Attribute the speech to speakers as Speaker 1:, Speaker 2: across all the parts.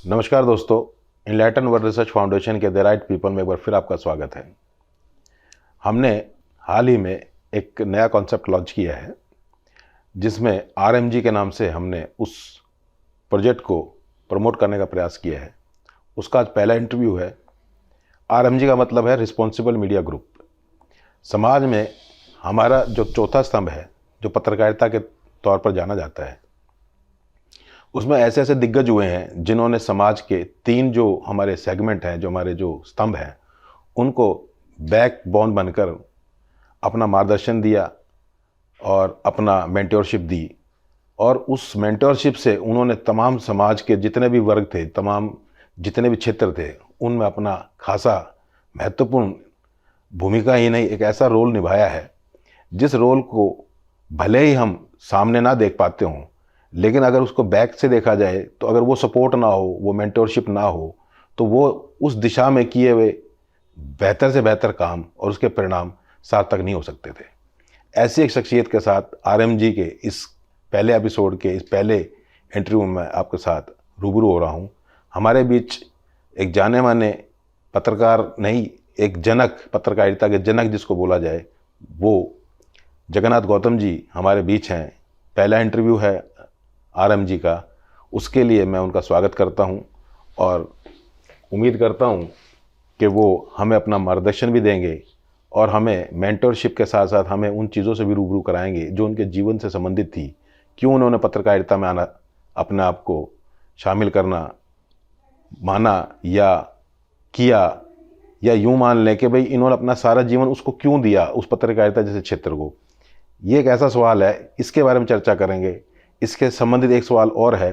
Speaker 1: नमस्कार दोस्तों, enlighten world research foundation के द राइट पीपल में एक बार फिर आपका स्वागत है। हमने हाल ही में एक नया कॉन्सेप्ट लॉन्च किया है जिसमें आरएमजी के नाम से हमने उस प्रोजेक्ट को प्रमोट करने का प्रयास किया है। उसका आज पहला इंटरव्यू है। आरएमजी का मतलब है रिस्पॉन्सिबल मीडिया ग्रुप। समाज में हमारा जो चौथा स्तंभ है, जो पत्रकारिता के तौर पर जाना जाता है, उसमें ऐसे ऐसे दिग्गज हुए हैं जिन्होंने समाज के तीन जो हमारे सेगमेंट हैं, जो हमारे जो स्तंभ हैं, उनको बैकबोन बनकर अपना मार्गदर्शन दिया और अपना मेंटरशिप दी। और उस मेंटरशिप से उन्होंने तमाम समाज के जितने भी वर्ग थे, तमाम जितने भी क्षेत्र थे, उनमें अपना खासा महत्वपूर्ण भूमिका ही नहीं, एक ऐसा रोल निभाया है जिस रोल को भले ही हम सामने ना देख पाते हों, लेकिन अगर उसको बैक से देखा जाए तो अगर वो सपोर्ट ना हो, वो मेंटरशिप ना हो, तो वो उस दिशा में किए हुए बेहतर से बेहतर काम और उसके परिणाम सार्थक नहीं हो सकते थे। ऐसी एक शख्सियत के साथ आरएमजी के इस पहले एपिसोड के इस पहले इंटरव्यू में आपके साथ रूबरू हो रहा हूँ। हमारे बीच एक जाने माने पत्रकार नहीं, एक जनक, पत्रकारिता के जनक जिसको बोला जाए, वो जगन्नाथ गौतम जी हमारे बीच हैं। पहला इंटरव्यू है आरएमजी का, उसके लिए मैं उनका स्वागत करता हूं और उम्मीद करता हूं कि वो हमें अपना मार्गदर्शन भी देंगे और हमें मेंटरशिप के साथ साथ हमें उन चीज़ों से भी रूबरू कराएंगे जो उनके जीवन से संबंधित थी। क्यों उन्होंने पत्रकारिता में आना, अपने आप को शामिल करना माना या किया, या यूँ मान लें कि भाई इन्होंने अपना सारा जीवन उसको क्यों दिया, उस पत्रकारिता जैसे क्षेत्र को। ये एक ऐसा सवाल है, इसके बारे में चर्चा करेंगे। इसके संबंधित एक सवाल और है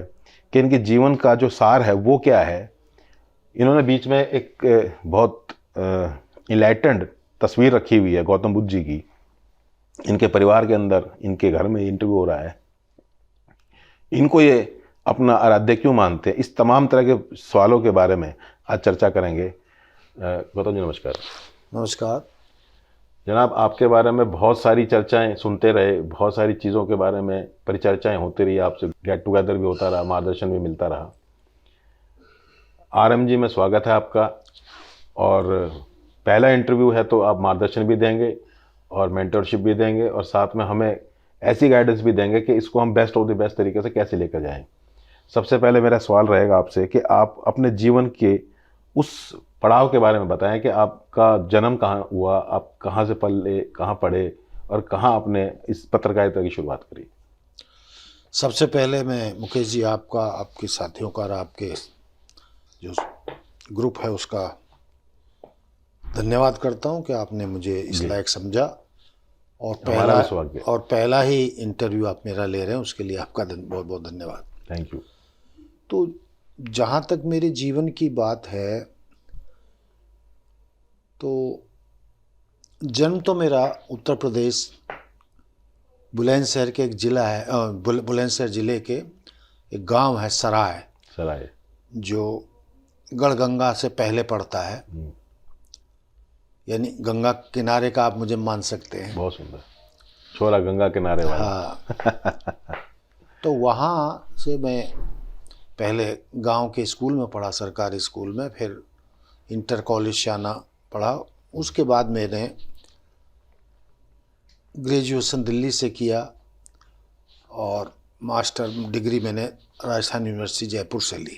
Speaker 1: कि इनके जीवन का जो सार है वो क्या है। इन्होंने बीच में एक बहुत इनलाइटेंड तस्वीर रखी हुई है गौतम बुद्ध जी की। इनके परिवार के अंदर, इनके घर में इंटरव्यू हो रहा है। इनको ये अपना आराध्य क्यों मानते हैं, इस तमाम तरह के सवालों के बारे में आज चर्चा करेंगे। गौतम जी नमस्कार।
Speaker 2: नमस्कार
Speaker 1: जनाब, आपके बारे में बहुत सारी चर्चाएं सुनते रहे, बहुत सारी चीज़ों के बारे में परिचर्चाएं होती रही, आपसे गेट टुगेदर भी होता रहा, मार्गदर्शन भी मिलता रहा। आरएमजी में स्वागत है आपका, और पहला इंटरव्यू है तो आप मार्गदर्शन भी देंगे और मेंटरशिप भी देंगे और साथ में हमें ऐसी गाइडेंस भी देंगे कि इसको हम बेस्ट ऑफ द बेस्ट तरीके से कैसे लेकर जाएं। सबसे पहले मेरा सवाल रहेगा आपसे कि आप अपने जीवन के उस पड़ाव के बारे में बताएं कि आपका जन्म कहाँ हुआ, आप कहाँ से पले, कहाँ पढ़े और कहाँ आपने इस पत्रकारिता की शुरुआत करी।
Speaker 2: सबसे पहले मैं मुकेश जी आपका, आपके साथियों का और आपके जो ग्रुप है उसका धन्यवाद करता हूं कि आपने मुझे इस लायक समझा और पहला ही इंटरव्यू आप मेरा ले रहे हैं, उसके लिए आपका बहुत बहुत धन्यवाद।
Speaker 1: Thank you.
Speaker 2: तो जहाँ तक मेरे जीवन की बात है, तो जन्म तो मेरा उत्तर प्रदेश बुलंदशहर के एक ज़िला है, बुलंदशहर ज़िले के एक गांव है सराय, जो गढ़गंगा से पहले पड़ता है, यानी गंगा किनारे का आप मुझे मान सकते हैं।
Speaker 1: बहुत सुंदर, छोरा गंगा किनारे वाला।
Speaker 2: हाँ। तो वहाँ से मैं पहले गांव के स्कूल में पढ़ा, सरकारी स्कूल में, फिर इंटर कॉलेज शाना पढ़ा। उसके बाद मैंने ग्रेजुएशन दिल्ली से किया और मास्टर डिग्री मैंने राजस्थान यूनिवर्सिटी जयपुर से ली।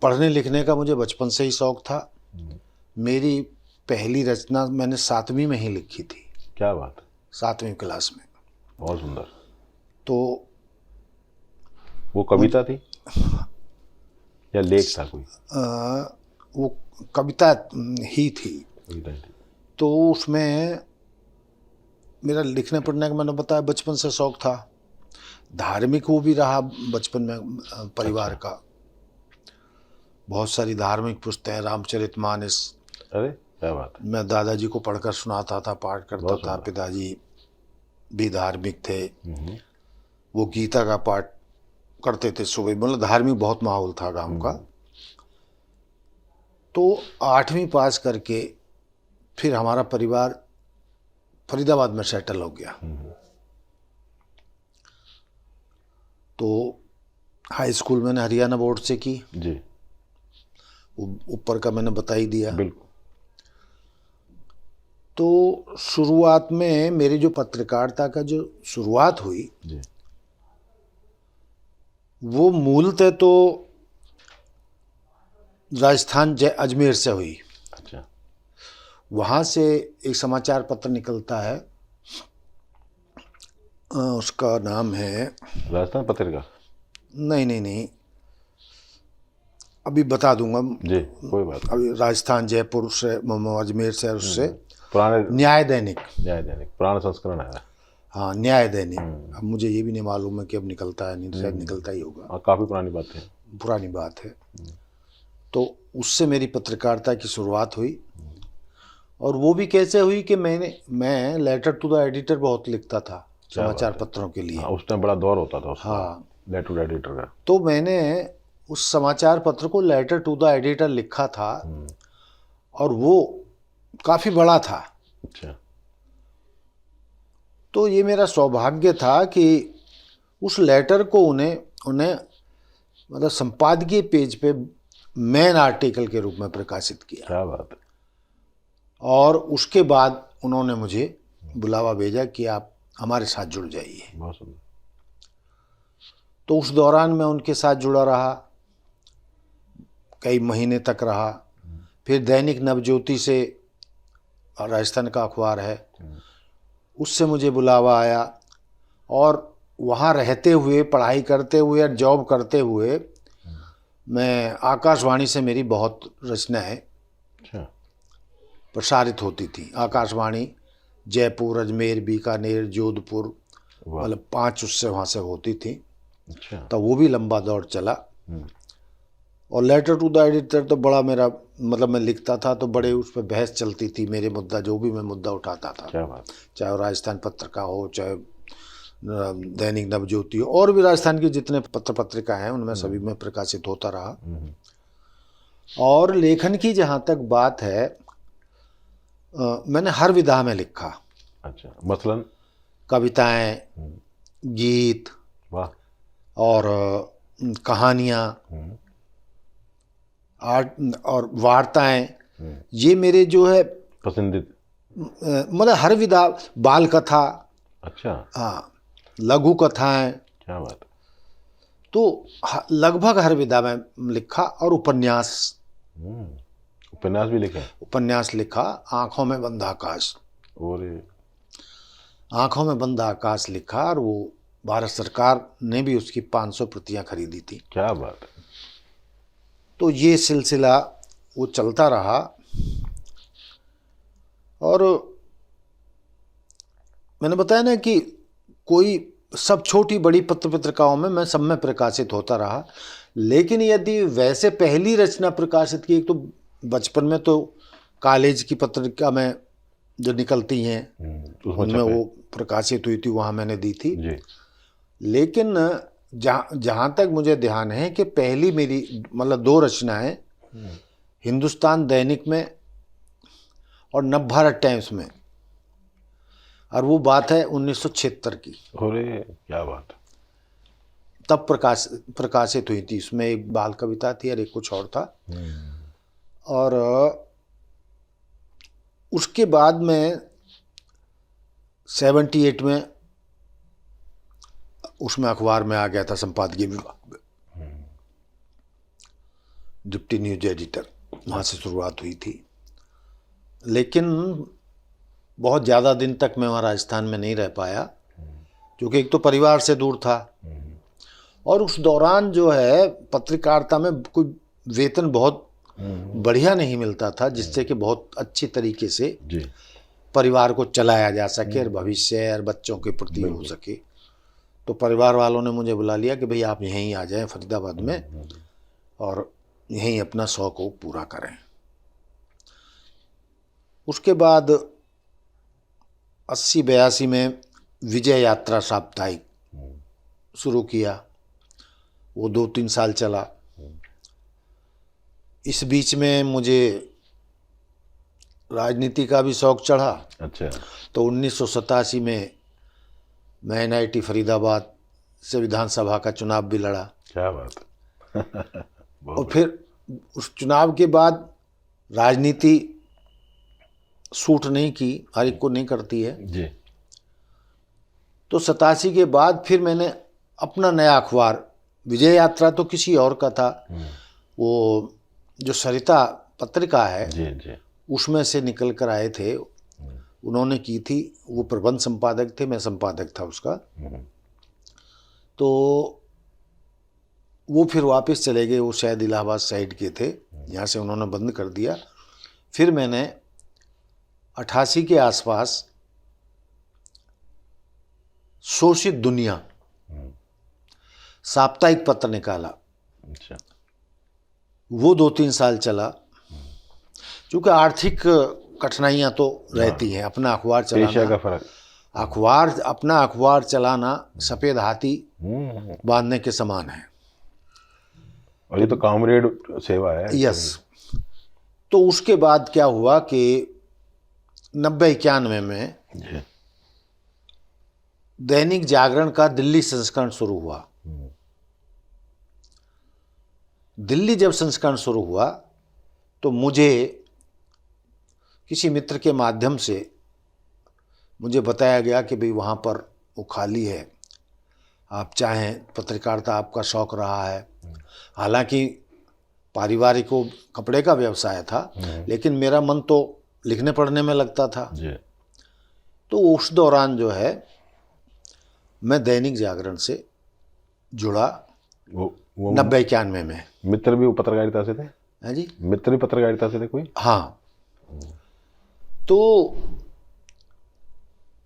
Speaker 2: पढ़ने लिखने का मुझे बचपन से ही शौक़ था। मेरी पहली रचना मैंने 7वीं में ही लिखी थी।
Speaker 1: क्या बात है।
Speaker 2: 7वीं क्लास में।
Speaker 1: बहुत सुंदर।
Speaker 2: तो
Speaker 1: वो कविता थी या लेख था कोई?
Speaker 2: वो कविता ही थी। तो उसमें मेरा लिखने पढ़ने का, मैंने बताया, बचपन से शौक़ था। धार्मिक वो भी रहा बचपन में, परिवार का। बहुत सारी धार्मिक पुस्तकें, रामचरितमानस।
Speaker 1: अरे क्या बात है।
Speaker 2: मैं दादाजी को पढ़कर सुनाता था, पाठ करता था। पिताजी भी धार्मिक थे, वो गीता का पाठ करते थे सुबह। मतलब धार्मिक बहुत माहौल था गांव का। तो 8वीं पास करके फिर हमारा परिवार फरीदाबाद में सेटल हो गया। तो हाई स्कूल मैंने हरियाणा बोर्ड से की,
Speaker 1: जी
Speaker 2: ऊपर का मैंने बता ही दिया।
Speaker 1: बिल्कुल।
Speaker 2: तो शुरुआत में मेरी जो पत्रकारिता का जो शुरुआत हुई
Speaker 1: जी
Speaker 2: वो मूलतः तो राजस्थान अजमेर से हुई।
Speaker 1: अच्छा।
Speaker 2: वहाँ से एक समाचार पत्र निकलता है, उसका नाम है,
Speaker 1: राजस्थान पत्रिका?
Speaker 2: नहीं नहीं नहीं, अभी बता दूंगा
Speaker 1: जी कोई बात नहीं।
Speaker 2: अभी राजस्थान जयपुर से अजमेर से उससे
Speaker 1: पुराने
Speaker 2: न्याय दैनिक,
Speaker 1: न्याय दैनिक पुराना संस्करण है।
Speaker 2: हाँ न्याय दैनिक। अब मुझे ये भी नहीं मालूम है कि अब निकलता है, नहीं शायद निकलता ही होगा,
Speaker 1: हाँ, काफ़ी पुरानी बात है।
Speaker 2: पुरानी बात है। तो उससे मेरी पत्रकारिता की शुरुआत हुई। और वो भी कैसे हुई कि मैं लेटर टू द एडिटर बहुत लिखता था समाचार पत्रों के लिए।
Speaker 1: हाँ, उस टाइम बड़ा दौर होता था उसका,
Speaker 2: हाँ,
Speaker 1: लेटर टू एडिटर का।
Speaker 2: तो मैंने उस समाचार पत्र को लेटर टू द एडिटर लिखा था और वो काफ़ी बड़ा था।
Speaker 1: अच्छा।
Speaker 2: तो ये मेरा सौभाग्य था कि उस लेटर को उन्हें मतलब संपादकीय पेज पे मेन आर्टिकल के रूप में प्रकाशित किया।
Speaker 1: क्या बात है।
Speaker 2: और उसके बाद उन्होंने मुझे बुलावा भेजा कि आप हमारे साथ जुड़ जाइए।
Speaker 1: बहुत सुंदर।
Speaker 2: तो उस दौरान मैं उनके साथ जुड़ा रहा, कई महीने तक रहा। फिर दैनिक नवज्योति से, राजस्थान का अखबार है, उससे मुझे बुलावा आया। और वहाँ रहते हुए, पढ़ाई करते हुए और जॉब करते हुए मैं आकाशवाणी से मेरी बहुत रचनाएं प्रसारित होती थी। आकाशवाणी जयपुर, अजमेर, बीकानेर, जोधपुर, मतलब 5 उससे वहाँ से होती थी।
Speaker 1: अच्छा।
Speaker 2: तो वो भी लंबा दौर चला। और लेटर टू द एडिटर तो बड़ा मेरा, मतलब मैं लिखता था तो बड़े उस पर बहस चलती थी। मेरे मुद्दा, जो भी मैं मुद्दा उठाता था,
Speaker 1: क्या बात। चाहे
Speaker 2: वो राजस्थान पत्र का हो, चाहे दैनिक नवज्योति हो, और भी राजस्थान के जितने पत्र पत्रिका हैं उनमें सभी में प्रकाशित होता रहा। और लेखन की जहाँ तक बात है, मैंने हर विधा में लिखा।
Speaker 1: अच्छा, मसलन
Speaker 2: कविताएं, गीत,
Speaker 1: वाह,
Speaker 2: और कहानियाँ, आर्ट और वार्ताएं, ये मेरे जो है
Speaker 1: पसंदीदा,
Speaker 2: मतलब हर विधा, बाल कथा,
Speaker 1: अच्छा,
Speaker 2: हाँ, लघु कथाएं,
Speaker 1: क्या बात।
Speaker 2: तो लगभग हर विधा में लिखा। और उपन्यास,
Speaker 1: उपन्यास भी लिखे?
Speaker 2: उपन्यास लिखा। आंखों में बंद आकाश,
Speaker 1: और
Speaker 2: आंखों में बंद आकाश लिखा, और वो भारत सरकार ने भी उसकी 500 प्रतियां खरीदी थी।
Speaker 1: क्या बात है।
Speaker 2: तो ये सिलसिला वो चलता रहा। और मैंने बताया ना कि कोई सब छोटी बड़ी पत्र पत्रिकाओं में, मैं सब में प्रकाशित होता रहा। लेकिन यदि वैसे पहली रचना प्रकाशित की, एक तो बचपन में तो कॉलेज की पत्रिका में जो निकलती हैं उनमें वो प्रकाशित हुई थी, वहाँ मैंने दी थी जी। लेकिन जहाँ तक मुझे ध्यान है कि पहली मेरी मतलब 2 रचनाएं हिंदुस्तान दैनिक में और नवभारत टाइम्स में, और वो बात है 1976 की।
Speaker 1: अरे क्या बात।
Speaker 2: तब प्रकाशित हुई थी। इसमें एक बाल कविता थी और एक कुछ और था। और उसके बाद में 78 में उसमें अखबार में आ गया था संपादकीय विभाग में, डिप्टी न्यूज एडिटर, वहाँ से शुरुआत हुई थी। लेकिन बहुत ज़्यादा दिन तक मैं वहाँ राजस्थान में नहीं रह पाया, क्योंकि एक तो परिवार से दूर था, और उस दौरान जो है पत्रकारिता में कोई वेतन बहुत बढ़िया नहीं मिलता था, जिससे कि बहुत अच्छी तरीके से परिवार को चलाया जा सके और भविष्य और बच्चों के प्रति हो सके। तो परिवार वालों ने मुझे बुला लिया कि भाई आप यहीं आ जाएं फरीदाबाद में, और यहीं अपना शौक को पूरा करें। उसके बाद 80-82 में विजय यात्रा साप्ताहिक शुरू किया। वो 2-3 साल चला। इस बीच में मुझे राजनीति का भी शौक चढ़ा। अच्छा। तो 1987 में मैं NIT फरीदाबाद से विधानसभा का चुनाव भी लड़ा।
Speaker 1: क्या बात
Speaker 2: और फिर उस चुनाव के बाद राजनीति सूट नहीं की, हर एक को नहीं करती है
Speaker 1: जी।
Speaker 2: तो 87 के बाद फिर मैंने अपना नया अखबार, विजय यात्रा तो किसी और का था, वो जो सरिता पत्रिका है
Speaker 1: जी जी,
Speaker 2: उसमें से निकल कर आए थे, उन्होंने की थी, वो प्रबंध संपादक थे, मैं संपादक था उसका। तो वो फिर वापस चले गए, वो शायद इलाहाबाद साइड के थे, यहाँ से उन्होंने बंद कर दिया। फिर मैंने 88 के आसपास शोषित दुनिया साप्ताहिक पत्र निकाला।
Speaker 1: अच्छा।
Speaker 2: वो 2-3 साल चला, क्योंकि आर्थिक कठिनाइयां तो रहती हैं, अपना अखबार
Speaker 1: पेशा का
Speaker 2: चलाना,
Speaker 1: फर्क।
Speaker 2: अपना अखबार चलाना सफेद हाथी बांधने के समान है।
Speaker 1: और ये तो कॉमरेड सेवा है।
Speaker 2: यस। तो उसके बाद क्या हुआ कि 90-91 में
Speaker 1: जी।
Speaker 2: दैनिक जागरण का दिल्ली संस्करण शुरू हुआ। दिल्ली जब संस्करण शुरू हुआ तो मुझे किसी मित्र के माध्यम से मुझे बताया गया कि भाई वहाँ पर वो खाली है, आप चाहें, पत्रकारिता आपका शौक रहा है। हालांकि पारिवारिक को कपड़े का व्यवसाय था, लेकिन मेरा मन तो लिखने पढ़ने में लगता था
Speaker 1: जी।
Speaker 2: तो उस दौरान जो है मैं दैनिक जागरण से जुड़ा।
Speaker 1: वो
Speaker 2: 90-91 में।
Speaker 1: मित्र भी वो पत्रकारिता से थे?
Speaker 2: है जी।
Speaker 1: मित्र भी पत्रकारिता से थे कोई?
Speaker 2: हाँ। तो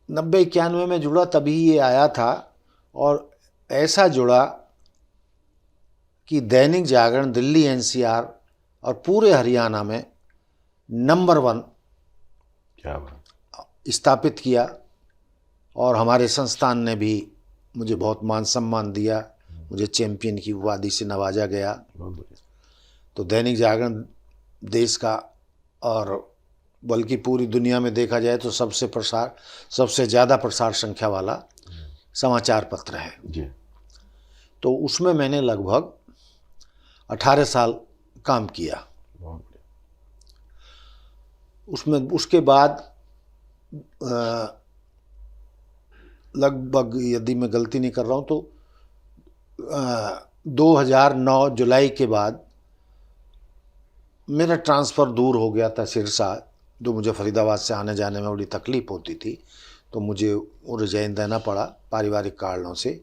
Speaker 2: 90-91 में जुड़ा, तभी ये आया था। और ऐसा जुड़ा कि दैनिक जागरण दिल्ली NCR और पूरे हरियाणा में नंबर 1
Speaker 1: क्या बात।
Speaker 2: स्थापित किया। और हमारे संस्थान ने भी मुझे बहुत मान सम्मान दिया, मुझे चैंपियन की उपाधि से नवाजा गया। तो दैनिक जागरण देश का, और बल्कि पूरी दुनिया में देखा जाए तो सबसे ज़्यादा प्रसार संख्या वाला समाचार पत्र है
Speaker 1: जी।
Speaker 2: तो उसमें मैंने लगभग 18 साल काम किया। उसमें उसके बाद लगभग, यदि मैं गलती नहीं कर रहा हूँ तो 2009 जुलाई के बाद मेरा ट्रांसफ़र दूर हो गया था सिरसा, जो मुझे फरीदाबाद से आने जाने में बड़ी तकलीफ़ होती थी, तो मुझे वो रिजाइन देना पड़ा पारिवारिक कारणों से।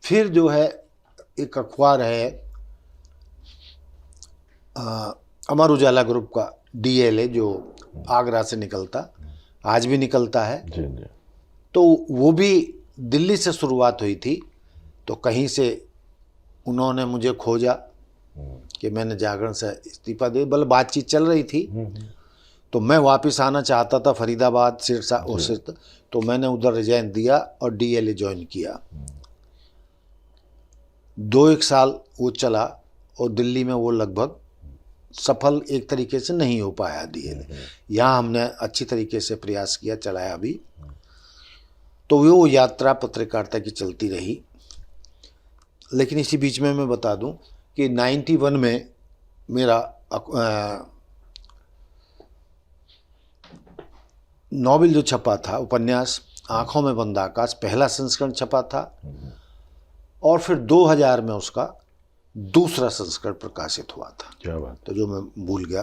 Speaker 2: फिर जो है एक अखबार है अमर उजाला ग्रुप का DLA, जो आगरा से निकलता, आज भी निकलता है।
Speaker 1: जी जी।
Speaker 2: तो वो भी दिल्ली से शुरुआत हुई थी। तो कहीं से उन्होंने मुझे खोजा कि मैंने जागरण से इस्तीफा दे, बल बातचीत चल रही थी। तो मैं वापस आना चाहता था फरीदाबाद, सिरसा और सिरसा, तो मैंने उधर रिजाइन दिया और DLA ज्वाइन किया। 2-1 साल वो चला और दिल्ली में वो लगभग सफल एक तरीके से नहीं हो पाया DLA। यहाँ हमने अच्छी तरीके से प्रयास किया, चलाया भी। तो वो यात्रा पत्रकारिता की चलती रही। लेकिन इसी बीच में मैं बता दूं कि 91 में मेरा नॉवेल जो छपा था, उपन्यास आँखों में बंद आकाश, पहला संस्करण छपा था। और फिर 2000 में उसका दूसरा संस्करण प्रकाशित हुआ था।
Speaker 1: क्या बात।
Speaker 2: तो जो मैं भूल गया,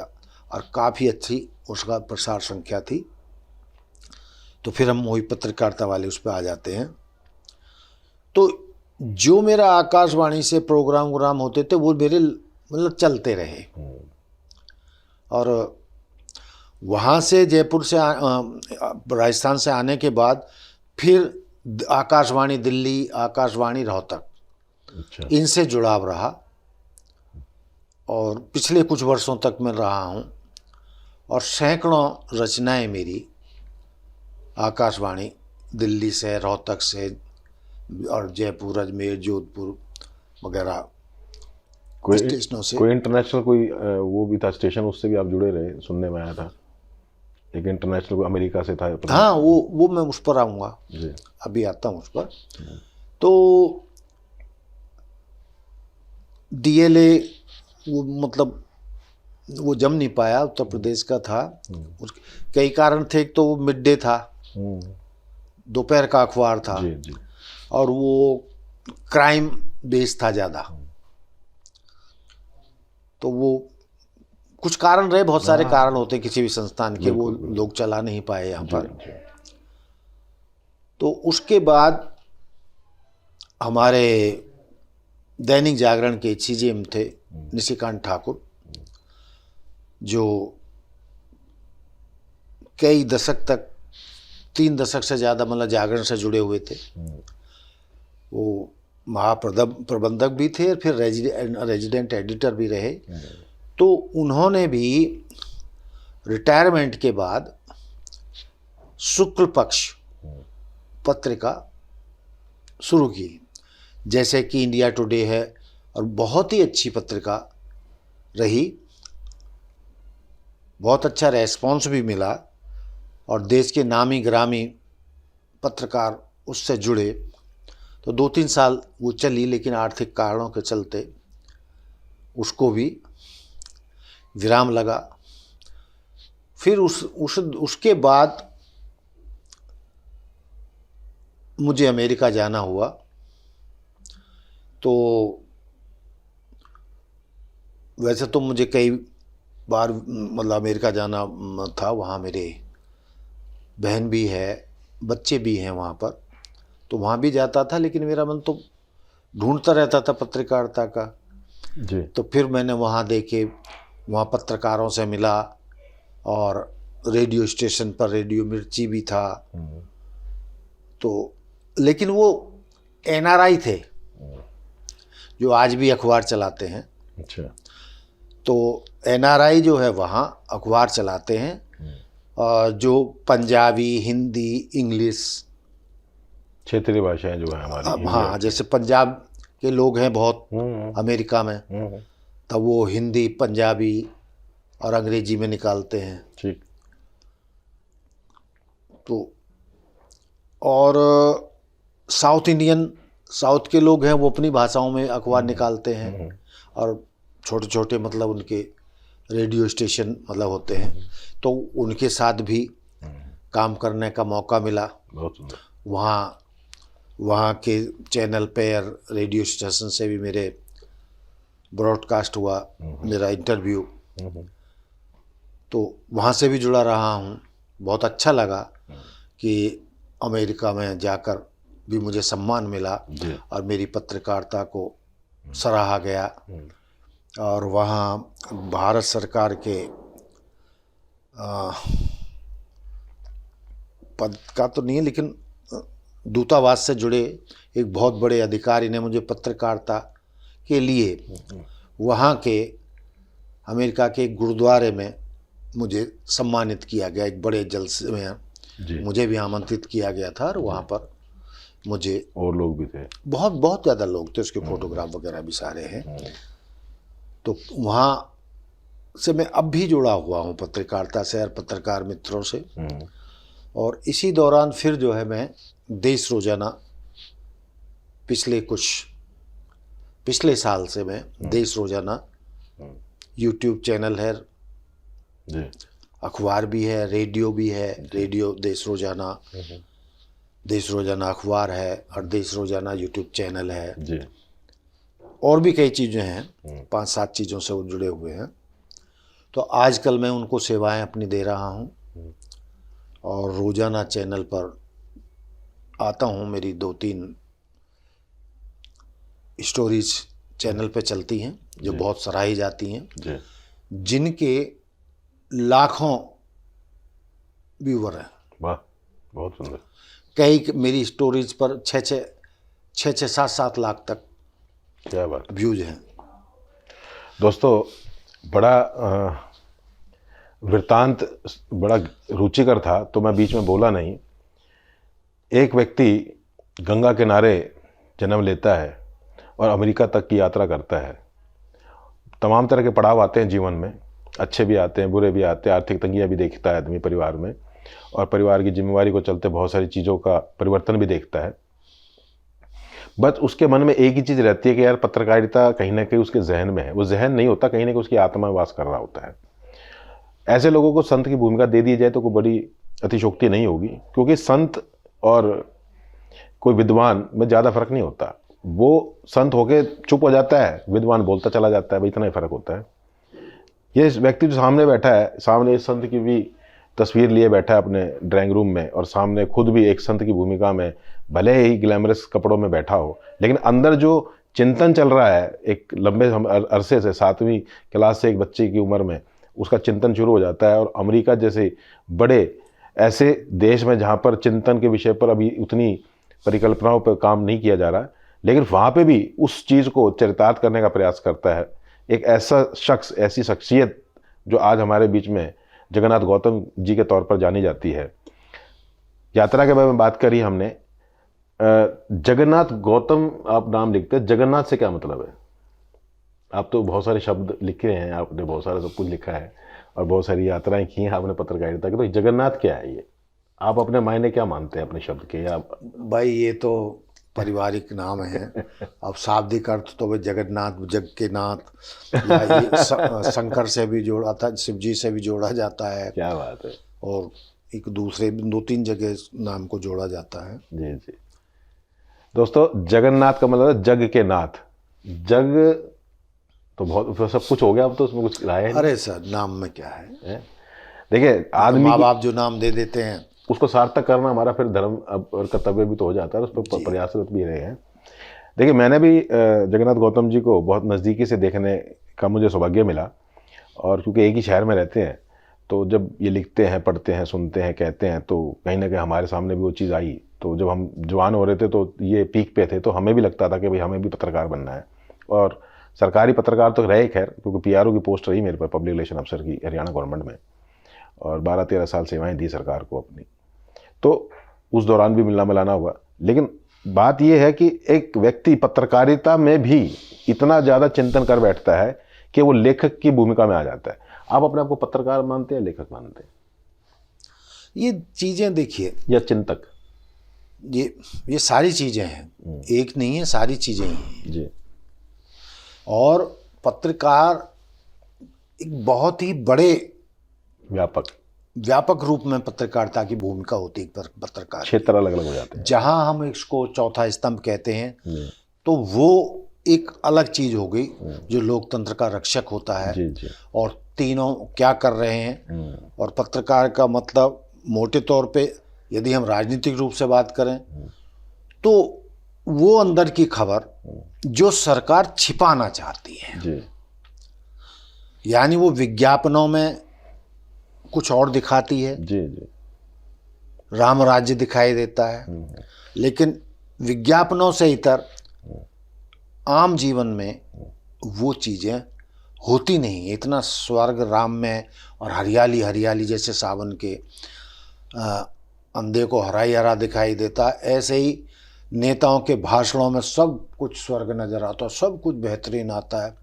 Speaker 2: और काफ़ी अच्छी उसका प्रसार संख्या थी। तो फिर हम वही पत्रकारिता वाले उस पर आ जाते हैं। तो जो मेरा आकाशवाणी से प्रोग्राम होते थे वो मेरे मतलब चलते रहे। और वहाँ से जयपुर से राजस्थान से आने के बाद फिर आकाशवाणी दिल्ली, आकाशवाणी रोहतक,
Speaker 1: अच्छा।
Speaker 2: इनसे जुड़ाव रहा। और पिछले कुछ वर्षों तक मैं रहा हूँ। और सैकड़ों रचनाएं मेरी आकाशवाणी दिल्ली से, रोहतक से और जयपुर, अजमेर, जोधपुर वगैरह स्टेशनों से।
Speaker 1: कोई इंटरनेशनल कोई वो भी था स्टेशन, उससे भी आप जुड़े रहे, सुनने में आया था। एक इंटरनेशनल अमेरिका से था।
Speaker 2: हाँ, वो मैं उस पर आऊँगा,
Speaker 1: जी।
Speaker 2: अभी आता हूँ उस पर। तो डीएलए वो मतलब वो जम नहीं पाया, उत्तर प्रदेश का था। कई कारण थे, एक तो वो मिड डे था, दोपहर का अखबार था,
Speaker 1: जी जी।
Speaker 2: और वो क्राइम बेस था ज़्यादा, तो वो कुछ कारण रहे, बहुत सारे कारण होते किसी भी संस्थान के, वो लोग चला नहीं पाए यहाँ पर। तो उसके बाद हमारे दैनिक जागरण के सीजीएम थे निशिकांत ठाकुर, जो कई दशक तक, 3 दशक से ज़्यादा मतलब जागरण से जुड़े हुए थे। वो महाप्रबंधक भी थे, फिर रेजिडेंट एडिटर भी रहे। तो उन्होंने भी रिटायरमेंट के बाद शुक्ल पक्ष पत्रिका शुरू की, जैसे कि इंडिया टुडे है, और बहुत ही अच्छी पत्रिका रही, बहुत अच्छा रेस्पॉन्स भी मिला, और देश के नामी ग्रामी पत्रकार उससे जुड़े। तो 2-3 साल वो चली, लेकिन आर्थिक कारणों के चलते उसको भी विराम लगा। फिर उसके बाद मुझे अमेरिका जाना हुआ। तो वैसे तो मुझे कई बार मतलब अमेरिका जाना था, वहाँ मेरे बहन भी है, बच्चे भी हैं वहाँ पर, तो वहाँ भी जाता था, लेकिन मेरा मन तो ढूंढता रहता था पत्रकारिता का
Speaker 1: जी।
Speaker 2: तो फिर मैंने वहाँ देखे, वहाँ पत्रकारों से मिला, और रेडियो स्टेशन पर रेडियो मिर्ची भी था। तो लेकिन वो एनआरआई थे जो आज भी अखबार चलाते हैं।
Speaker 1: अच्छा।
Speaker 2: तो एनआरआई जो है वहाँ अखबार चलाते हैं, जो पंजाबी, हिंदी, इंग्लिश,
Speaker 1: क्षेत्रीय भाषाएं जो है हमारी।
Speaker 2: हाँ, जैसे पंजाब के लोग हैं बहुत अमेरिका में, तब वो हिंदी, पंजाबी और अंग्रेजी में निकालते हैं।
Speaker 1: ठीक।
Speaker 2: तो और साउथ इंडियन, साउथ के लोग हैं, वो अपनी भाषाओं में अखबार निकालते हैं, और छोटे छोटे मतलब उनके रेडियो स्टेशन मतलब होते हैं, तो उनके साथ भी काम करने का मौका मिला।
Speaker 1: बहुत सुंदर।
Speaker 2: वहाँ के चैनल पे और रेडियो स्टेशन से भी मेरे ब्रॉडकास्ट हुआ, मेरा इंटरव्यू, तो वहाँ से भी जुड़ा रहा हूँ। बहुत अच्छा लगा कि अमेरिका में जाकर भी मुझे सम्मान मिला और मेरी पत्रकारिता को सराहा गया, और वहाँ भारत सरकार के पद का तो नहीं है, लेकिन दूतावास से जुड़े एक बहुत बड़े अधिकारी ने मुझे पत्रकारिता के लिए वहाँ के अमेरिका के एक गुरुद्वारे में मुझे सम्मानित किया गया। एक बड़े जलसे में मुझे भी आमंत्रित किया गया था, और वहाँ पर मुझे,
Speaker 1: और लोग भी थे, बहुत
Speaker 2: बहुत ज़्यादा लोग थे, उसके फोटोग्राफ वगैरह भी सारे हैं। तो वहाँ से मैं अब भी जुड़ा हुआ हूँ पत्रकारिता से और पत्रकार मित्रों से। और इसी दौरान फिर जो है मैं देश रोजाना पिछले साल से मैं देश रोजाना यूट्यूब चैनल है
Speaker 1: जी,
Speaker 2: अखबार भी है, रेडियो भी है, रेडियो देश रोजाना अखबार है, और देश रोजाना यूट्यूब चैनल है
Speaker 1: जी।
Speaker 2: और भी कई चीज़ें हैं, 5-7 चीज़ों से वो जुड़े हुए हैं। तो आजकल मैं उनको सेवाएं अपनी दे रहा हूँ, और रोज़ाना चैनल पर आता हूँ। मेरी 2-3 स्टोरीज चैनल पे चलती हैं जो बहुत सराही जाती हैं, जिनके लाखों व्यूवर हैं।
Speaker 1: वाह, बहुत सुंदर।
Speaker 2: कई मेरी स्टोरीज पर 6-7 लाख तक
Speaker 1: क्या बात,
Speaker 2: व्यूज हैं।
Speaker 1: दोस्तों, बड़ा वृत्तांत बड़ा रुचिकर था, तो मैं बीच में बोला नहीं। एक व्यक्ति गंगा किनारे जन्म लेता है और अमेरिका तक की यात्रा करता है। तमाम तरह के पड़ाव आते हैं जीवन में, अच्छे भी आते हैं, बुरे भी आते हैं, आर्थिक तंगियाँ भी देखता है आदमी परिवार में, और परिवार की जिम्मेवारी को चलते बहुत सारी चीज़ों का परिवर्तन भी देखता है। बस उसके मन में एक ही चीज़ रहती है कि यार पत्रकारिता कहीं ना कहीं उसके जहन में है, वो जहन नहीं होता, कहीं ना कहीं उसकी आत्मा में वास कर रहा होता है। ऐसे लोगों को संत की भूमिका दे दी जाए तो कोई बड़ी अतिशोक्ति नहीं होगी, क्योंकि संत और कोई विद्वान में ज़्यादा फर्क नहीं होता। वो संत होके चुप हो जाता है, विद्वान बोलता चला जाता है, भाई इतना ही फर्क होता है। ये व्यक्ति जो सामने बैठा है, सामने इस संत की भी तस्वीर लिए बैठा है अपने ड्राइंग रूम में, और सामने खुद भी एक संत की भूमिका में भले ही ग्लैमरस कपड़ों में बैठा हो, लेकिन अंदर जो चिंतन चल रहा है एक लंबे अरसे से, 7वीं क्लास से एक बच्चे की उम्र में उसका चिंतन शुरू हो जाता है। और अमेरिका जैसे बड़े ऐसे देश में जहाँ पर चिंतन के विषय पर अभी उतनी परिकल्पनाओं पर काम नहीं किया जा रहा, लेकिन वहाँ पे भी उस चीज़ को चरितार्थ करने का प्रयास करता है एक ऐसा शख्स, ऐसी शख्सियत जो आज हमारे बीच में जगन्नाथ गौतम जी के तौर पर जानी जाती है। यात्रा के बारे में बात करी हमने, जगन्नाथ गौतम आप नाम लिखते हैं, जगन्नाथ से क्या मतलब है? आप तो बहुत सारे शब्द लिखे हैं, आपने बहुत सारा सब कुछ लिखा है और बहुत सारी यात्राएं की हैं आपने पत्रकारिता की, तो जगन्नाथ क्या है ये? आप अपने मायने क्या मानते हैं अपने शब्द के? आप
Speaker 2: भाई ये तो पारिवारिक नाम है। अब शाब्दिक अर्थ तो भाई जगन्नाथ, जग के नाथ, या ये शंकर से भी जोड़ा था, शिव जी से भी जोड़ा जाता है।
Speaker 1: क्या बात है।
Speaker 2: और एक दूसरे 2-3 जगह नाम को जोड़ा जाता है।
Speaker 1: जी जी दोस्तों, जगन्नाथ का मतलब है जग के नाथ। जग तो बहुत सब कुछ हो गया, अब तो उसमें कुछ राय है।
Speaker 2: अरे सर, नाम में क्या है?
Speaker 1: देखिए, आदमी
Speaker 2: माँ बाप जो नाम दे देते हैं
Speaker 1: उसको सार्थक करना हमारा फिर धर्म और कर्तव्य भी तो हो जाता है, उस पर प्रयासरत भी रहे हैं। देखिए, मैंने भी जगन्नाथ गौतम जी को बहुत नज़दीकी से देखने का मुझे सौभाग्य मिला, और क्योंकि एक ही शहर में रहते हैं तो जब ये लिखते हैं, पढ़ते हैं, सुनते हैं, कहते हैं, तो कहीं ना कहीं हमारे सामने भी वो चीज़ आई। तो जब हम जवान हो रहे थे तो ये पीक पे थे, तो हमें भी लगता था कि भाई हमें भी पत्रकार बनना है, और सरकारी पत्रकार तो रहे खैर, क्योंकि पीआरओ की पोस्ट रही मेरे पर, पब्लिक रिलेशन अफसर की हरियाणा गवर्नमेंट में, और 12-13 साल सेवाएं दी सरकार को अपनी। तो उस दौरान भी मिलना मिलाना हुआ। लेकिन बात यह है कि एक व्यक्ति पत्रकारिता में भी इतना ज़्यादा चिंतन कर बैठता है कि वो लेखक की भूमिका में आ जाता है। आप अपने आप को पत्रकार मानते हैं, लेखक मानते हैं?
Speaker 2: ये चीज़ें देखिए,
Speaker 1: या चिंतक?
Speaker 2: ये सारी चीज़ें हैं, एक नहीं है, सारी चीज़ें हैं
Speaker 1: जी।
Speaker 2: और पत्रकार एक बहुत ही बड़े व्यापक रूप में पत्रकारिता की भूमिका होती है। पत्रकार
Speaker 1: क्षेत्र अलग अलग हो जाते हैं।
Speaker 2: जहां हम इसको चौथा स्तंभ कहते हैं, तो वो एक अलग चीज हो गई जो लोकतंत्र का रक्षक होता है।
Speaker 1: जी।
Speaker 2: और तीनों क्या कर रहे हैं, और पत्रकार का मतलब मोटे तौर पे यदि हम राजनीतिक रूप से बात करें तो वो अंदर की खबर जो सरकार छिपाना चाहती है
Speaker 1: जी।
Speaker 2: यानी वो विज्ञापनों में कुछ और दिखाती है,
Speaker 1: जी जी।
Speaker 2: राम राज्य दिखाई देता है, लेकिन विज्ञापनों से इतर आम जीवन में वो चीज़ें होती नहीं। इतना स्वर्ग राम में और हरियाली हरियाली जैसे सावन के अंधे को हरा ही हरा दिखाई देता, ऐसे ही नेताओं के भाषणों में सब कुछ स्वर्ग नजर आता है, सब कुछ बेहतरीन आता है,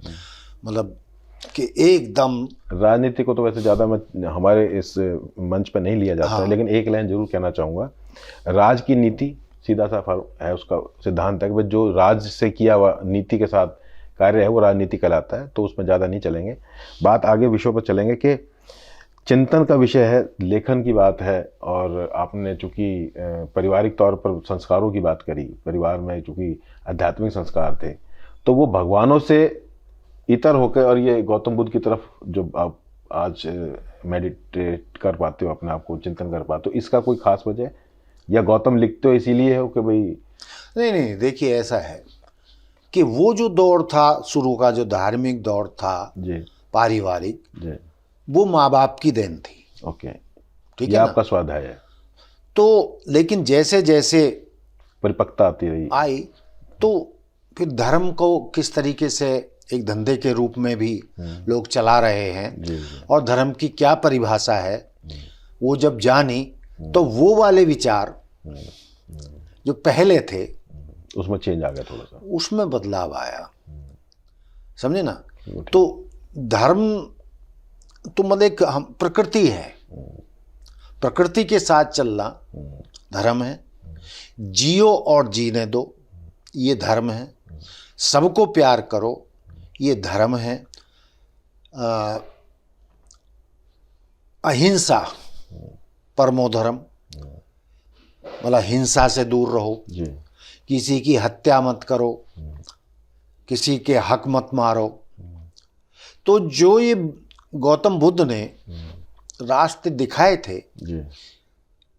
Speaker 2: मतलब कि एकदम।
Speaker 1: राजनीति को तो वैसे ज़्यादा मैं हमारे इस मंच पर नहीं लिया जाता है, लेकिन एक लाइन जरूर कहना चाहूँगा। राज की नीति सीधा सा है, उसका सिद्धांत है कि जो राज से किया हुआ नीति के साथ कार्य है वो राजनीति कहलाता है। तो उसमें ज़्यादा नहीं चलेंगे, बात आगे विषयों पर चलेंगे कि चिंतन का विषय है, लेखन की बात है। और आपने चूँकि पारिवारिक तौर पर संस्कारों की बात करी, परिवार में चूँकि आध्यात्मिक संस्कार थे, तो वो भगवानों से इतर होकर और ये गौतम बुद्ध की तरफ जो आप आज मेडिटेट कर पाते हो, अपने आप को चिंतन कर पाते हो, इसका कोई खास वजह, या गौतम लिखते हो इसीलिए हो कि भाई?
Speaker 2: नहीं, देखिए ऐसा है कि वो जो दौर था शुरू का, जो धार्मिक दौर था
Speaker 1: जी,
Speaker 2: पारिवारिक
Speaker 1: जी,
Speaker 2: वो माँ बाप की देन थी।
Speaker 1: ओके,
Speaker 2: ठीक है,
Speaker 1: आपका स्वाध्याय है।
Speaker 2: तो लेकिन जैसे जैसे
Speaker 1: परिपक्वता आती रही
Speaker 2: आई, तो फिर धर्म को किस तरीके से एक धंधे के रूप में भी लोग चला रहे हैं,
Speaker 1: जी।
Speaker 2: और धर्म की क्या परिभाषा है वो जब जानी, तो वो वाले विचार जो पहले थे
Speaker 1: उसमें चेंज आ गया, थोड़ा सा
Speaker 2: उसमें बदलाव आया, समझे ना। तो धर्म तो मतलब एक हम प्रकृति है, प्रकृति के साथ चलना धर्म है। जियो और जीने दो, ये धर्म है, सबको प्यार करो ये धर्म है, अहिंसा परमो धर्म, मतलब हिंसा से दूर रहो, किसी की हत्या मत करो, किसी के हक मत मारो। तो जो ये गौतम बुद्ध ने रास्ते दिखाए थे,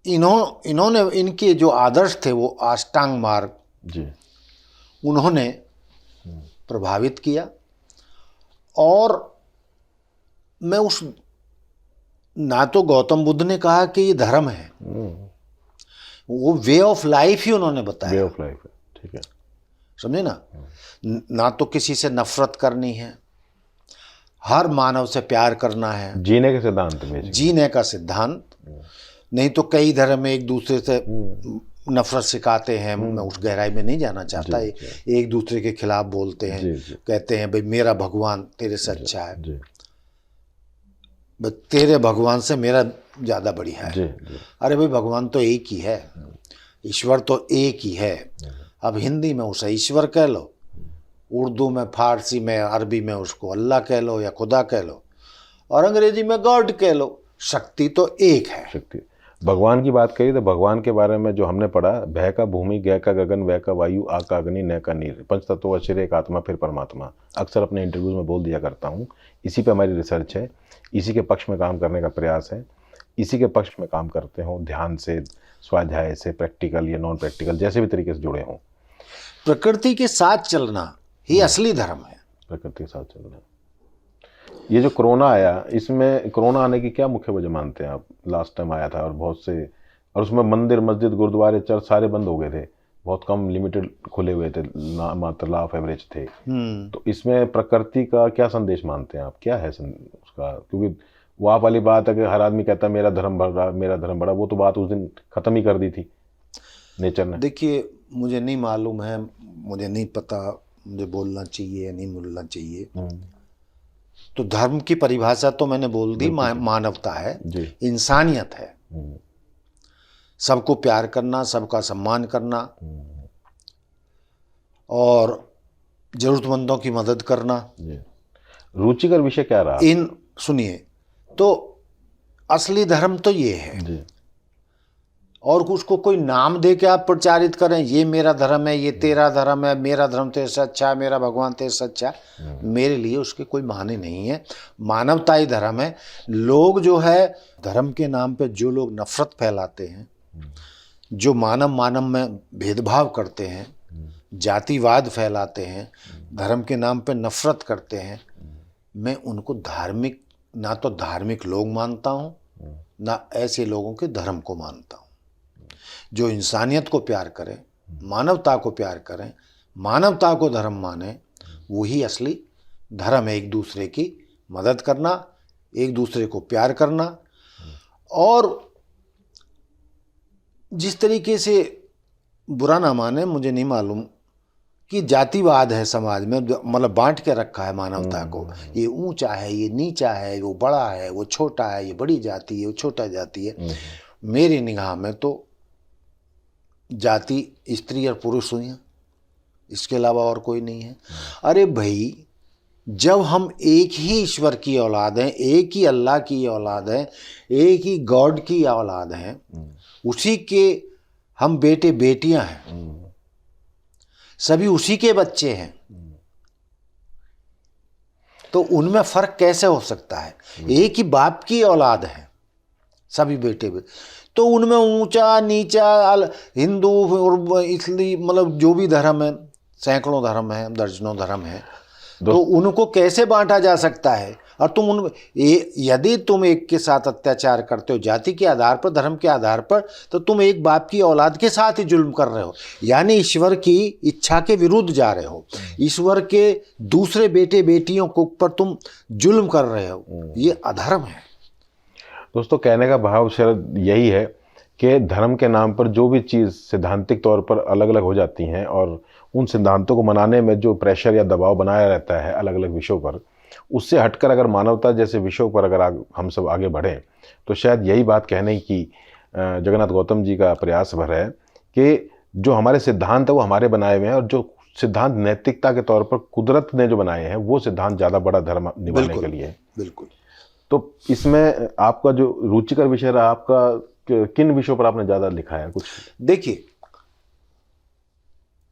Speaker 2: इन्होंने इनके जो आदर्श थे वो अष्टांग मार्ग उन्होंने प्रभावित किया। और मैं उस, ना तो गौतम बुद्ध ने कहा कि ये धर्म है, वो वे ऑफ लाइफ ही उन्होंने बताया।
Speaker 1: वे ऑफ लाइफ है, ठीक है,
Speaker 2: समझे ना। ना तो किसी से नफरत करनी है, हर मानव से प्यार करना है,
Speaker 1: जीने के सिद्धांत में,
Speaker 2: जीने का सिद्धांत। नहीं तो कई धर्म में एक दूसरे से नफरत सिखाते हैं, मैं उस गहराई में नहीं जाना चाहता। एक दूसरे के खिलाफ बोलते हैं, कहते हैं भाई मेरा भगवान तेरे से अच्छा है, तेरे भगवान से मेरा ज़्यादा बढ़िया है। अरे भाई भगवान तो एक ही है, ईश्वर तो एक ही है। अब हिंदी में उसे ईश्वर कह लो, उर्दू में, फारसी में, अरबी में उसको अल्लाह कह लो या खुदा कह लो, और अंग्रेजी में गॉड कह लो। शक्ति तो एक है।
Speaker 1: शक्ति, भगवान की बात करी तो भगवान के बारे में जो हमने पढ़ा, भय का भूमि, गय का गगन, वय का वायु, आ का अग्नि, नय का नीर, पंच तत्व अक्षर एक आत्मा फिर परमात्मा। अक्सर अपने इंटरव्यूज में बोल दिया करता हूँ। इसी पे हमारी रिसर्च है, इसी के पक्ष में काम करने का प्रयास है, इसी के पक्ष में काम करते हो, ध्यान से, स्वाध्याय से, प्रैक्टिकल या नॉन प्रैक्टिकल, जैसे भी तरीके से जुड़े हों।
Speaker 2: प्रकृति के साथ चलना ही असली धर्म है।
Speaker 1: प्रकृति के साथ चलना। ये जो कोरोना आया, इसमें कोरोना आने की क्या मुख्य वजह मानते हैं आप? लास्ट टाइम आया था और बहुत से, और उसमें मंदिर, मस्जिद, गुरुद्वारे, चर्च सारे बंद हो गए थे, बहुत कम लिमिटेड खुले हुए थे, मात्र लॉ ऑफ एवरेज थे। तो इसमें प्रकृति का क्या संदेश मानते हैं आप? क्या है उसका? क्योंकि वो आप वाली बात है कि हर आदमी कहता है मेरा धर्म बढ़ रहा, मेरा धर्म बढ़ा, वो तो बात उस दिन खत्म ही कर दी थी नेचर ने।
Speaker 2: देखिए, मुझे नहीं मालूम है, मुझे नहीं पता मुझे बोलना चाहिए या नहीं बोलना चाहिए। तो धर्म की परिभाषा तो मैंने बोल दी, मानवता है, इंसानियत है, सबको प्यार करना, सबका सम्मान करना और जरूरतमंदों की मदद करना।
Speaker 1: रुचिकर विषय क्या रहा?
Speaker 2: सुनिए, तो असली धर्म तो ये है। और उसको कोई नाम दे के आप प्रचारित करें, ये मेरा धर्म है, ये तेरा धर्म है, मेरा धर्म तेरे से अच्छा है, मेरा भगवान तेरे से अच्छा है, मेरे लिए उसके कोई माने नहीं है। मानवता ही धर्म है। लोग जो है धर्म के नाम पे जो लोग नफरत फैलाते हैं, जो मानव में भेदभाव करते हैं, जातिवाद फैलाते हैं, धर्म के नाम पे नफरत करते हैं, मैं उनको धार्मिक, ना तो धार्मिक लोग मानता हूँ, ना ऐसे लोगों के धर्म को मानता हूँ। जो इंसानियत को प्यार करें, मानवता को प्यार करें, मानवता को धर्म माने, वही असली धर्म है। एक दूसरे की मदद करना, एक दूसरे को प्यार करना। और जिस तरीके से, बुरा ना माने, मुझे नहीं मालूम कि जातिवाद है समाज में, मतलब बांट के रखा है मानवता को, ये ऊंचा है, ये नीचा है, वो बड़ा है, वो छोटा है, ये बड़ी जाति है, वो छोटा जाति है। मेरी निगाह में तो जाति स्त्री और पुरुष हुई हैं, इसके अलावा और कोई नहीं है। अरे भाई, जब हम एक ही ईश्वर की औलाद हैं, एक ही अल्लाह की औलाद हैं, एक ही गॉड की औलाद हैं, उसी के हम बेटे बेटियां हैं, सभी उसी के बच्चे हैं, तो उनमें फर्क कैसे हो सकता है? एक ही बाप की औलाद है सभी बेटे, तो उनमें ऊंचा नीचा, हिंदू और इसलिए, मतलब जो भी धर्म है, सैकड़ों धर्म है, दर्जनों धर्म है, तो उनको कैसे बांटा जा सकता है? और यदि तुम एक के साथ अत्याचार करते हो जाति के आधार पर, धर्म के आधार पर, तो तुम एक बाप की औलाद के साथ ही जुल्म कर रहे हो, यानी ईश्वर की इच्छा के विरुद्ध जा रहे हो, ईश्वर के दूसरे बेटे बेटियों को ऊपर तुम जुल्म कर रहे हो, ये अधर्म है।
Speaker 1: दोस्तों, कहने का भाव शायद यही है कि धर्म के नाम पर जो भी चीज़ सिद्धांतिक तौर पर अलग अलग हो जाती हैं, और उन सिद्धांतों को मनाने में जो प्रेशर या दबाव बनाया रहता है अलग अलग विषयों पर, उससे हटकर अगर मानवता जैसे विषयों पर अगर हम सब आगे बढ़ें, तो शायद यही बात कहने की जगन्नाथ गौतम जी का प्रयास भर है कि जो हमारे सिद्धांत है वो हमारे बनाए हुए हैं, और जो सिद्धांत नैतिकता के तौर पर कुदरत ने जो बनाए हैं वो सिद्धांत ज़्यादा बड़ा धर्म निभाने के लिए है।
Speaker 2: बिल्कुल।
Speaker 1: तो इसमें आपका जो रुचिकर विषय रहा, आपका किन विषयों पर आपने ज़्यादा लिखा है कुछ?
Speaker 2: देखिए,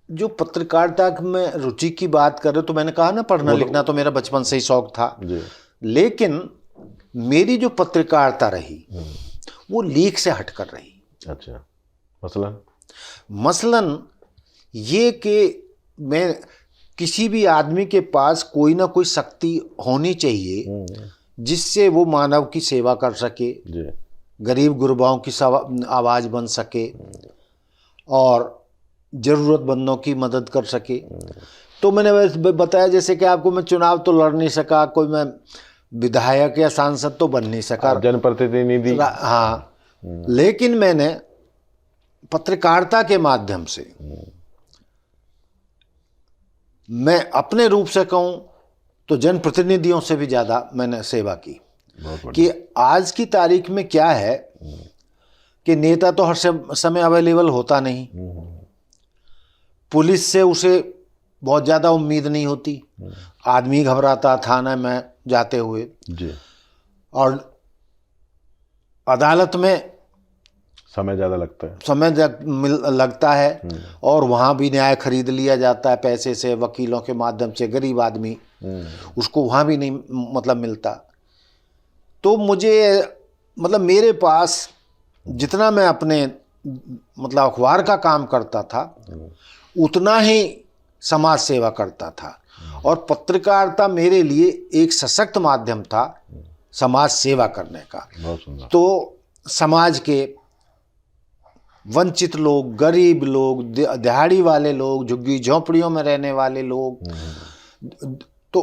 Speaker 2: जो पत्रकारिता में रुचि की बात करें तो मैंने कहा ना, पढ़ना लिखना तो मेरा बचपन से ही शौक था
Speaker 1: जी।
Speaker 2: लेकिन मेरी जो पत्रकारिता रही वो लीक से हटकर रही।
Speaker 1: अच्छा,
Speaker 2: मसलन ये कि मैं किसी भी आदमी के पास कोई ना कोई शक्ति होनी चाहिए जिससे वो मानव की सेवा कर सके
Speaker 1: जी।
Speaker 2: गरीब गुरबाओं की आवाज़ बन सके और ज़रूरतमंदों की मदद कर सके। तो मैंने वैसे बताया जैसे कि आपको, मैं चुनाव तो लड़ नहीं सका, कोई मैं विधायक या सांसद तो बन नहीं सका,
Speaker 1: जनप्रतिनिधि,
Speaker 2: हाँ, लेकिन मैंने पत्रकारिता के माध्यम से, मैं अपने रूप से कहूँ तो जनप्रतिनिधियों से भी ज़्यादा मैंने सेवा की। कि आज की तारीख में क्या है कि नेता तो हर समय अवेलेबल होता नहीं, पुलिस से उसे बहुत ज़्यादा उम्मीद नहीं होती, आदमी घबराता थाना में जाते हुए
Speaker 1: जी।
Speaker 2: और अदालत में
Speaker 1: समय ज़्यादा लगता है,
Speaker 2: लगता है और वहाँ भी न्याय खरीद लिया जाता है पैसे से, वकीलों के माध्यम से, गरीब आदमी उसको वहाँ भी नहीं मतलब मिलता। तो मुझे मतलब मेरे पास जितना मैं अपने मतलब अखबार का काम करता था उतना ही समाज सेवा करता था, और पत्रकारिता मेरे लिए एक सशक्त माध्यम था समाज सेवा करने का। तो समाज के वंचित लोग, गरीब लोग, दिहाड़ी वाले लोग, झुग्गी झोंपड़ियों में रहने वाले लोग, तो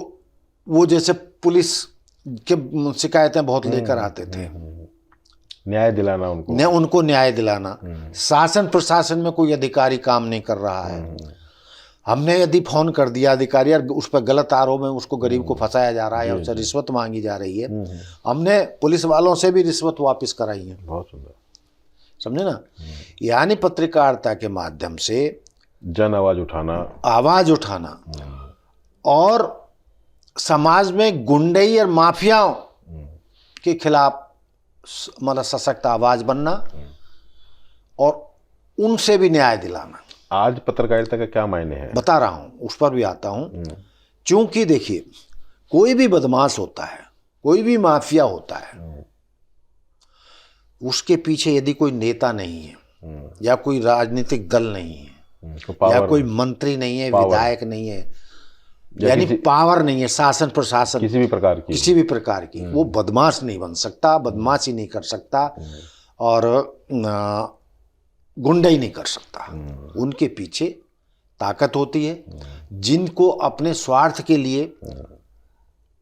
Speaker 2: वो जैसे पुलिस के शिकायतें बहुत लेकर आते थे,
Speaker 1: न्याय दिलाना
Speaker 2: उनको न्याय दिलाना। शासन प्रशासन में कोई अधिकारी काम नहीं कर रहा है, हमने यदि फोन कर दिया अधिकारी और उस पर गलत आरोप में उसको गरीब को फंसाया जा रहा है या उससे रिश्वत मांगी जा रही है, हमने पुलिस वालों से भी रिश्वत वापस कराई है।
Speaker 1: बहुत सुंदर,
Speaker 2: समझे ना। यानी पत्रकारिता के माध्यम से
Speaker 1: जन आवाज उठाना
Speaker 2: और समाज में गुंडई और माफियाओं के खिलाफ मतलब सशक्त आवाज बनना और उनसे भी न्याय दिलाना।
Speaker 1: आज पत्रकारिता का क्या मायने है
Speaker 2: बता रहा हूं, उस पर भी आता हूं। क्योंकि देखिए, कोई भी बदमाश होता है, कोई भी माफिया होता है, उसके पीछे यदि कोई नेता नहीं है या कोई राजनीतिक दल नहीं है या कोई मंत्री नहीं है, विधायक नहीं है, यानी पावर नहीं है, शासन प्रशासन
Speaker 1: किसी भी प्रकार की,
Speaker 2: वो बदमाश नहीं बन सकता, बदमाशी नहीं कर सकता और गुंडाई नहीं कर सकता। उनके पीछे ताकत होती है जिनको अपने स्वार्थ के लिए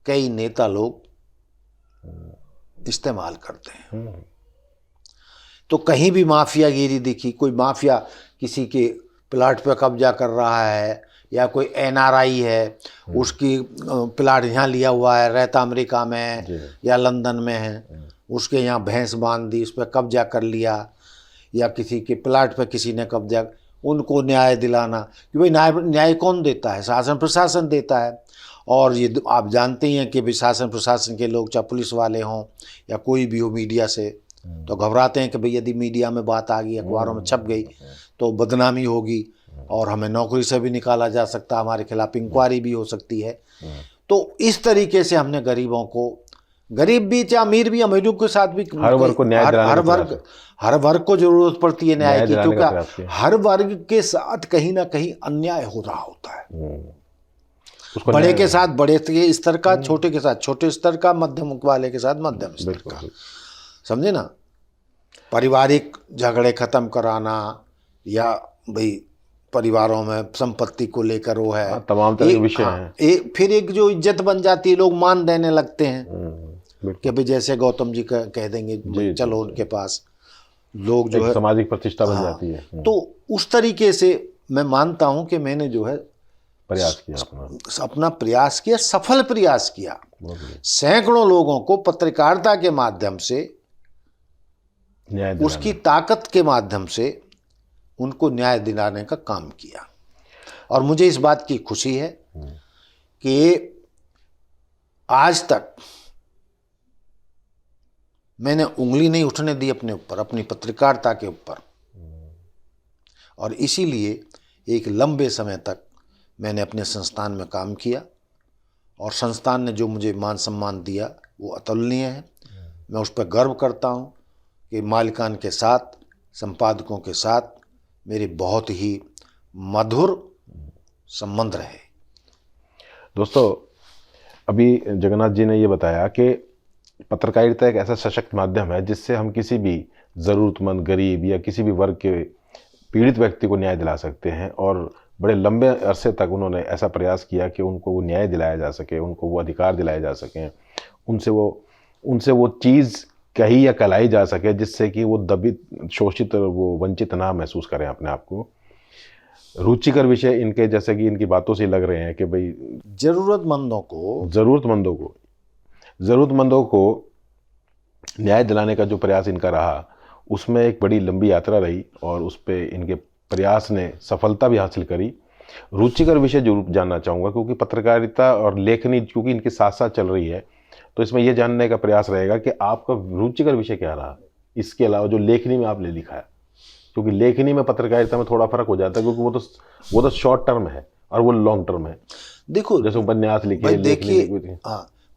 Speaker 2: कई नेता लोग इस्तेमाल करते हैं। तो कहीं भी माफियागिरी दिखी, कोई माफिया किसी के प्लाट पर कब्जा कर रहा है या कोई एनआरआई है, उसकी प्लाट यहाँ लिया हुआ है, रहता अमेरिका में है या लंदन में है, उसके यहाँ भैंस बांध दी, उस पर कब्जा कर लिया, या किसी के प्लाट पर किसी ने कब्जा, उनको न्याय दिलाना। कि भाई न्याय कौन देता है? शासन प्रशासन देता है। और ये आप जानते ही हैं कि भाई शासन प्रशासन के लोग, चाहे पुलिस वाले हों या कोई भी हो, मीडिया से तो घबराते हैं कि भाई यदि मीडिया में बात आ गई, अखबारों में छप गई तो बदनामी होगी और हमें नौकरी से भी निकाला जा सकता, हमारे खिलाफ इंक्वायरी भी हो सकती है। तो इस तरीके से हमने गरीबों को, गरीब भी चाहे अमीर भी, अमीरों के साथ भी,
Speaker 1: हर वर्ग को न्याय दिलाने,
Speaker 2: हर वर्ग को जरूरत पड़ती है न्याय की, क्योंकि हर वर्ग के साथ कहीं ना कहीं अन्याय हो रहा होता है। बड़े के साथ बड़े स्तर का, छोटे के साथ छोटे स्तर का, मध्यम वाले के साथ मध्यम स्तर का, समझे ना। पारिवारिक झगड़े खत्म कराना या भाई परिवारों में संपत्ति को लेकर वो है,
Speaker 1: तमाम तरह के विषय हैं।
Speaker 2: फिर एक जो इज्जत बन जाती है, लोग मान देने लगते हैं कि भाई जैसे गौतम जी कह देंगे चलो उनके पास, लोग जो है
Speaker 1: सामाजिक प्रतिष्ठा बन जाती है।
Speaker 2: तो उस तरीके से मैं मानता हूं कि मैंने जो है
Speaker 1: प्रयास किया,
Speaker 2: अपना प्रयास किया, सफल प्रयास किया। सैकड़ों लोगों को पत्रकारिता के माध्यम से, उसकी ताकत के माध्यम से उनको न्याय दिलाने का काम किया। और मुझे इस बात की खुशी है कि आज तक मैंने उंगली नहीं उठने दी अपने ऊपर, अपनी पत्रकारिता के ऊपर। और इसीलिए एक लंबे समय तक मैंने अपने संस्थान में काम किया और संस्थान ने जो मुझे मान सम्मान दिया वो अतुलनीय है। मैं उस पर गर्व करता हूँ कि मालिकान के साथ, संपादकों के साथ मेरे बहुत ही मधुर संबंध रहे।
Speaker 1: दोस्तों, अभी जगन्नाथ जी ने ये बताया कि पत्रकारिता एक ऐसा सशक्त माध्यम है जिससे हम किसी भी ज़रूरतमंद, गरीब या किसी भी वर्ग के पीड़ित व्यक्ति को न्याय दिला सकते हैं। और बड़े लंबे अरसे तक उन्होंने ऐसा प्रयास किया कि उनको वो न्याय दिलाया जा सके, उनको वो अधिकार दिलाए जा सकें, उनसे वो चीज़ कही या कहलाई जा सके जिससे कि वो दबित, शोषित, वो वंचित ना महसूस करें अपने आप को। रुचिकर विषय इनके, जैसे कि इनकी बातों से लग रहे हैं कि भाई ज़रूरतमंदों को न्याय दिलाने का जो प्रयास इनका रहा, उसमें एक बड़ी लंबी यात्रा रही और उस पे इनके प्रयास ने सफलता भी हासिल करी। रुचिकर विषय जरूर जानना चाहूँगा, क्योंकि पत्रकारिता और लेखनी क्योंकि इनके साथ साथ चल रही है, तो इसमें यह जानने का प्रयास रहेगा कि आपका रुचिकर विषय क्या रहा, इसके अलावा जो लेखनी में आपने लिखा है। क्योंकि लेखनी में पत्रकारिता में थोड़ा फर्क हो जाता है, क्योंकि वो तो शॉर्ट टर्म है और वो लॉन्ग टर्म है।
Speaker 2: देखो,
Speaker 1: जैसे उपन्यास लिखे,
Speaker 2: देखिए,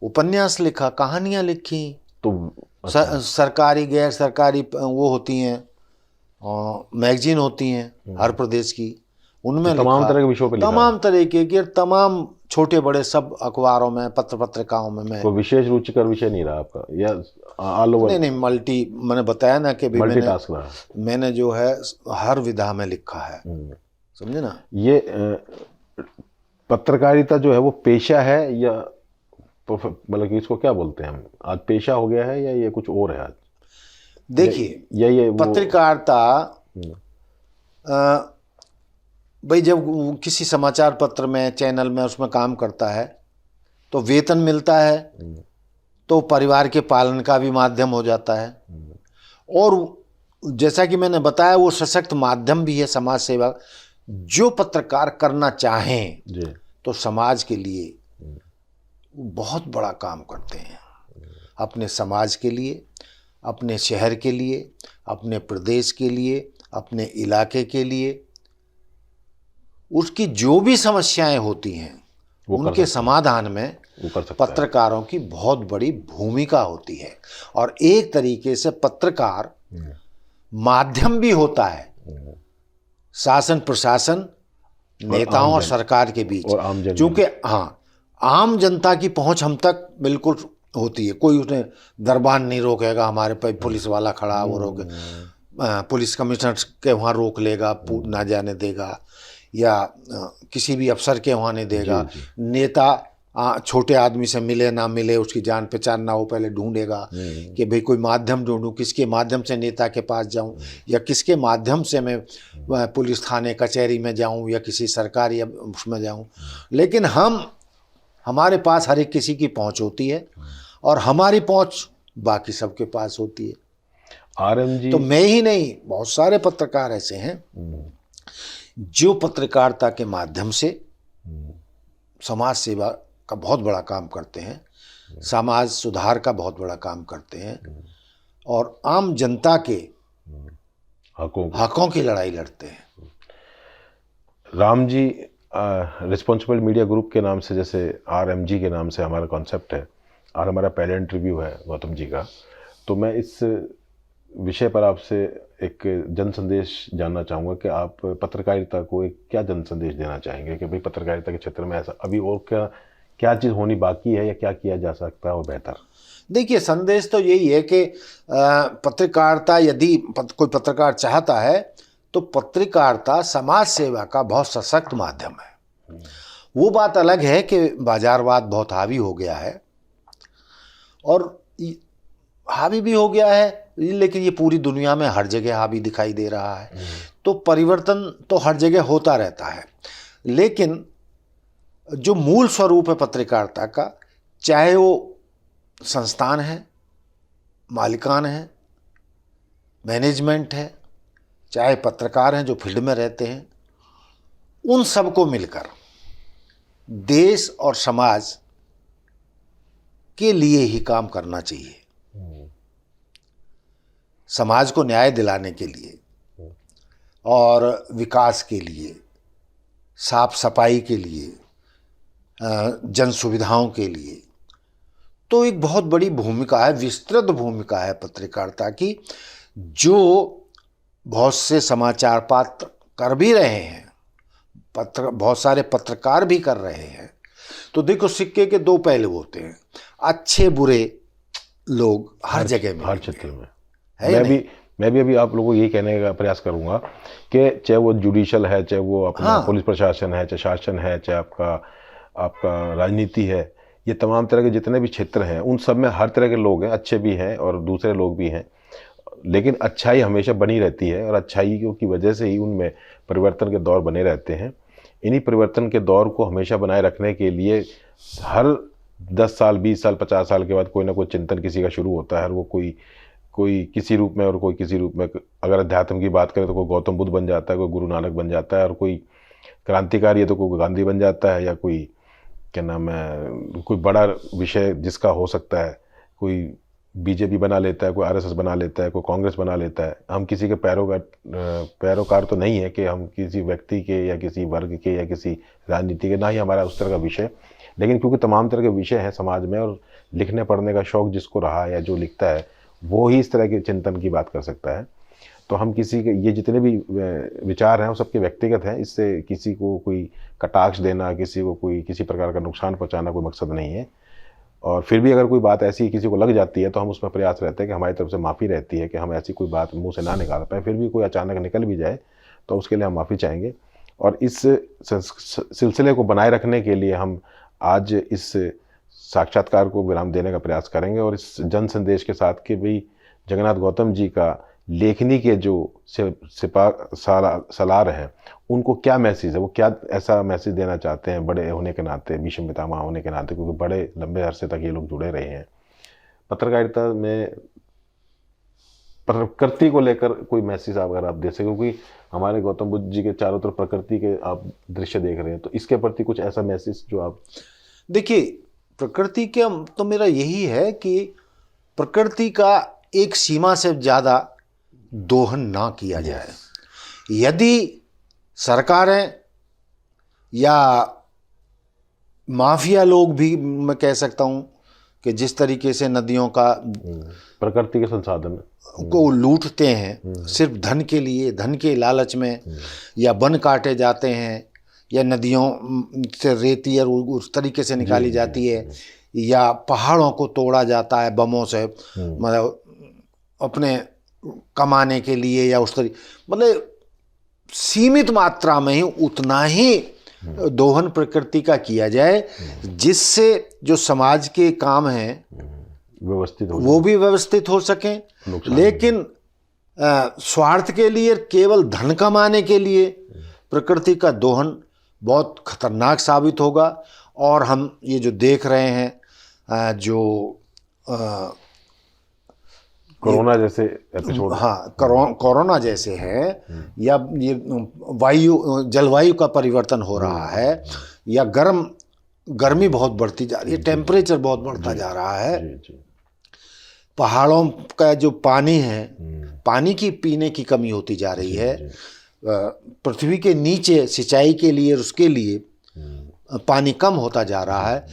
Speaker 2: उपन्यास लिखा, कहानियां लिखी,
Speaker 1: तो
Speaker 2: सरकारी, गैर सरकारी वो होती हैं, मैगजीन होती हैं हर प्रदेश की, उनमें
Speaker 1: तमाम तरह के विषयों पे लिखा,
Speaker 2: तमाम तरीके के, तमाम छोटे बड़े सब अखबारों में, पत्रिकाओं में। मैं
Speaker 1: कोई विशेष रुचिकर विषय नहीं रहा आपका, या ऑल ओवर?
Speaker 2: नहीं, मैंने बताया ना कि
Speaker 1: मल्टीटास्क रहा।
Speaker 2: मैंने जो है हर विधा में लिखा है, समझे ना।
Speaker 1: ये पत्रकारिता जो है वो पेशा है या मतलब कि इसको क्या बोलते हैं हम, आज पेशा हो गया है या ये कुछ और है आज?
Speaker 2: देखिए,
Speaker 1: ये
Speaker 2: पत्रकारिता, भाई जब किसी समाचार पत्र में, चैनल में, उसमें काम करता है तो वेतन मिलता है, तो परिवार के पालन का भी माध्यम हो जाता है। और जैसा कि मैंने बताया, वो सशक्त माध्यम भी है समाज सेवा। जो पत्रकार करना चाहें तो समाज के लिए बहुत बड़ा काम करते हैं, अपने समाज के लिए, अपने शहर के लिए, अपने प्रदेश के लिए, अपने इलाके के लिए। उसकी जो भी समस्याएं होती हैं उनके समाधान में पत्रकारों की बहुत बड़ी भूमिका होती है। और एक तरीके से पत्रकार माध्यम भी होता है शासन प्रशासन, नेताओं और सरकार के बीच। क्योंकि हाँ, आम जनता की पहुंच हम तक बिल्कुल होती है। कोई उसने दरबार नहीं रोकेगा, हमारे पे पुलिस वाला खड़ा वो रोके, पुलिस कमिश्नर के वहाँ रोक लेगा, ना जाने देगा, या किसी भी अफसर के वहाँ नहीं देगा। नेता छोटे आदमी से मिले ना मिले, उसकी जान पहचान ना हो, पहले ढूंढेगा कि भाई कोई माध्यम ढूंढूं, किसके माध्यम से नेता के पास जाऊं, या किसके माध्यम से मैं पुलिस थाने कचहरी में जाऊं, या किसी सरकारी उसमें जाऊं। लेकिन हमारे पास हर एक किसी की पहुंच होती है, और हमारी पहुंच बाकी सबके पास होती है।
Speaker 1: आरएमजी
Speaker 2: तो मैं ही नहीं, बहुत सारे पत्रकार ऐसे हैं जो पत्रकारिता के माध्यम से समाज सेवा का बहुत बड़ा काम करते हैं, समाज सुधार का बहुत बड़ा काम करते हैं, और आम जनता के हकों की लड़ाई लड़ते हैं।
Speaker 1: Ram ji responsible media group के नाम से, जैसे आरएमजी के नाम से हमारा कॉन्सेप्ट है, और हमारा पहला इंटरव्यू है गौतम जी का, तो मैं इस विषय पर आपसे एक जन संदेश जानना चाहूँगा कि आप पत्रकारिता को एक क्या जन संदेश देना चाहेंगे कि भाई पत्रकारिता के क्षेत्र में ऐसा अभी और क्या चीज़ होनी बाकी है, या क्या किया जा सकता है और बेहतर?
Speaker 2: देखिए, संदेश तो यही है कि पत्रकारिता, यदि कोई पत्रकार चाहता है तो पत्रकारिता समाज सेवा का बहुत सशक्त माध्यम है। वो बात अलग है कि बाजारवाद बहुत हावी हो गया है, और हावी भी हो गया है, लेकिन ये पूरी दुनिया में हर जगह हावी दिखाई दे रहा है। तो परिवर्तन तो हर जगह होता रहता है, लेकिन जो मूल स्वरूप है पत्रकारिता का, चाहे वो संस्थान है, मालिकान है, मैनेजमेंट है, चाहे पत्रकार हैं जो फील्ड में रहते हैं, उन सबको मिलकर देश और समाज के लिए ही काम करना चाहिए। समाज को न्याय दिलाने के लिए और विकास के लिए, साफ सफाई के लिए, जन सुविधाओं के लिए। तो एक बहुत बड़ी भूमिका है, विस्तृत भूमिका है पत्रकारिता की, जो बहुत से समाचार पत्र कर भी रहे हैं, बहुत सारे पत्रकार भी कर रहे हैं। तो देखो, सिक्के के दो पहलू होते हैं, अच्छे बुरे लोग हर जगह में,
Speaker 1: हर क्षेत्र में है। मैं भी अभी आप लोगों को यही कहने का प्रयास करूंगा कि चाहे वो जुडिशल है, चाहे वो अपना पुलिस प्रशासन है, चाहे शासन है, चाहे आपका राजनीति है, ये तमाम तरह के जितने भी क्षेत्र हैं उन सब में हर तरह के लोग हैं, अच्छे भी हैं और दूसरे लोग भी हैं, लेकिन अच्छाई हमेशा बनी रहती है और अच्छाई की वजह से ही उनमें परिवर्तन के दौर बने रहते हैं। इन्हीं परिवर्तन के दौर को हमेशा बनाए रखने के लिए हर 10 साल, 20 साल, 50 साल के बाद कोई ना कोई चिंतन किसी का शुरू होता है, और वो कोई किसी रूप में और कोई किसी रूप में। अगर अध्यात्म की बात करें तो कोई गौतम बुद्ध बन जाता है, कोई गुरु नानक बन जाता है, और कोई क्रांतिकारी है तो कोई गांधी बन जाता है, या कोई क्या नाम है, कोई बड़ा विषय जिसका हो सकता है, कोई बीजेपी बना लेता है, कोई आरएसएस बना लेता है, कोई कांग्रेस बना लेता है। हम किसी के पैरोकार तो नहीं है कि हम किसी व्यक्ति के या किसी वर्ग के या किसी राजनीति के, ना ही हमारा उस तरह का विषय, लेकिन क्योंकि तमाम तरह के विषय हैं समाज में, और लिखने पढ़ने का शौक जिसको रहा है या जो लिखता है वो ही इस तरह के चिंतन की बात कर सकता है। तो हम किसी के ये जितने भी विचार हैं वो सबके व्यक्तिगत हैं, इससे किसी को कोई कटाक्ष देना, किसी को कोई किसी प्रकार का नुकसान पहुंचाना कोई मकसद नहीं है। और फिर भी अगर कोई बात ऐसी किसी को लग जाती है तो हम उसमें प्रयास रहते हैं कि हमारी तरफ से माफ़ी रहती है कि हम ऐसी कोई बात मुंह से ना निकाल पाए। फिर भी कोई अचानक निकल भी जाए तो उसके लिए हम माफ़ी चाहेंगे। और इस सिलसिले को बनाए रखने के लिए हम आज इस साक्षात्कार को विराम देने का प्रयास करेंगे, और इस जन संदेश के साथ कि भाई जगन्नाथ गौतम जी का लेखनी के जो सलार हैं उनको क्या मैसेज है, वो क्या ऐसा मैसेज देना चाहते हैं बड़े होने के नाते, भीष्म पितामह होने के नाते, क्योंकि बड़े लंबे अरसे तक ये लोग जुड़े रहे हैं पत्रकारिता में। प्रकृति को लेकर कोई मैसेज अगर आप दे सकें, क्योंकि हमारे गौतम बुद्ध जी के चारों तरफ प्रकृति के आप दृश्य देख रहे हैं, तो इसके प्रति कुछ ऐसा मैसेज जो आप
Speaker 2: देखिए। प्रकृति के तो मेरा यही है कि प्रकृति का एक सीमा से ज़्यादा दोहन ना किया जाए। यदि सरकारें या माफिया लोग भी, मैं कह सकता हूँ कि जिस तरीके से नदियों का,
Speaker 1: प्रकृति के संसाधन
Speaker 2: को लूटते हैं सिर्फ धन के लिए, धन के लालच में, या वन काटे जाते हैं, या नदियों से रेती उस तरीके से निकाली जाती है, या पहाड़ों को तोड़ा जाता है बमों से, मतलब अपने कमाने के लिए, या उस तरीके, मतलब सीमित मात्रा में ही उतना ही दोहन प्रकृति का किया जाए, जिससे जो समाज के काम हैं
Speaker 1: व्यवस्थित हो,
Speaker 2: वो भी व्यवस्थित हो सकें। लेकिन स्वार्थ के लिए, केवल धन कमाने के लिए प्रकृति का दोहन बहुत खतरनाक साबित होगा। और हम ये जो देख रहे हैं, जो
Speaker 1: कोरोना जैसे एपिसोड,
Speaker 2: हाँ, कोरोना जैसे है, या ये जलवायु का परिवर्तन हो रहा है, या गर्मी बहुत बढ़ती जा रही है, टेम्परेचर बहुत बढ़ता जा रहा है, पहाड़ों का जो पानी है, पानी की पीने की कमी होती जा रही है, पृथ्वी के नीचे सिंचाई के लिए, उसके लिए पानी कम होता जा रहा है।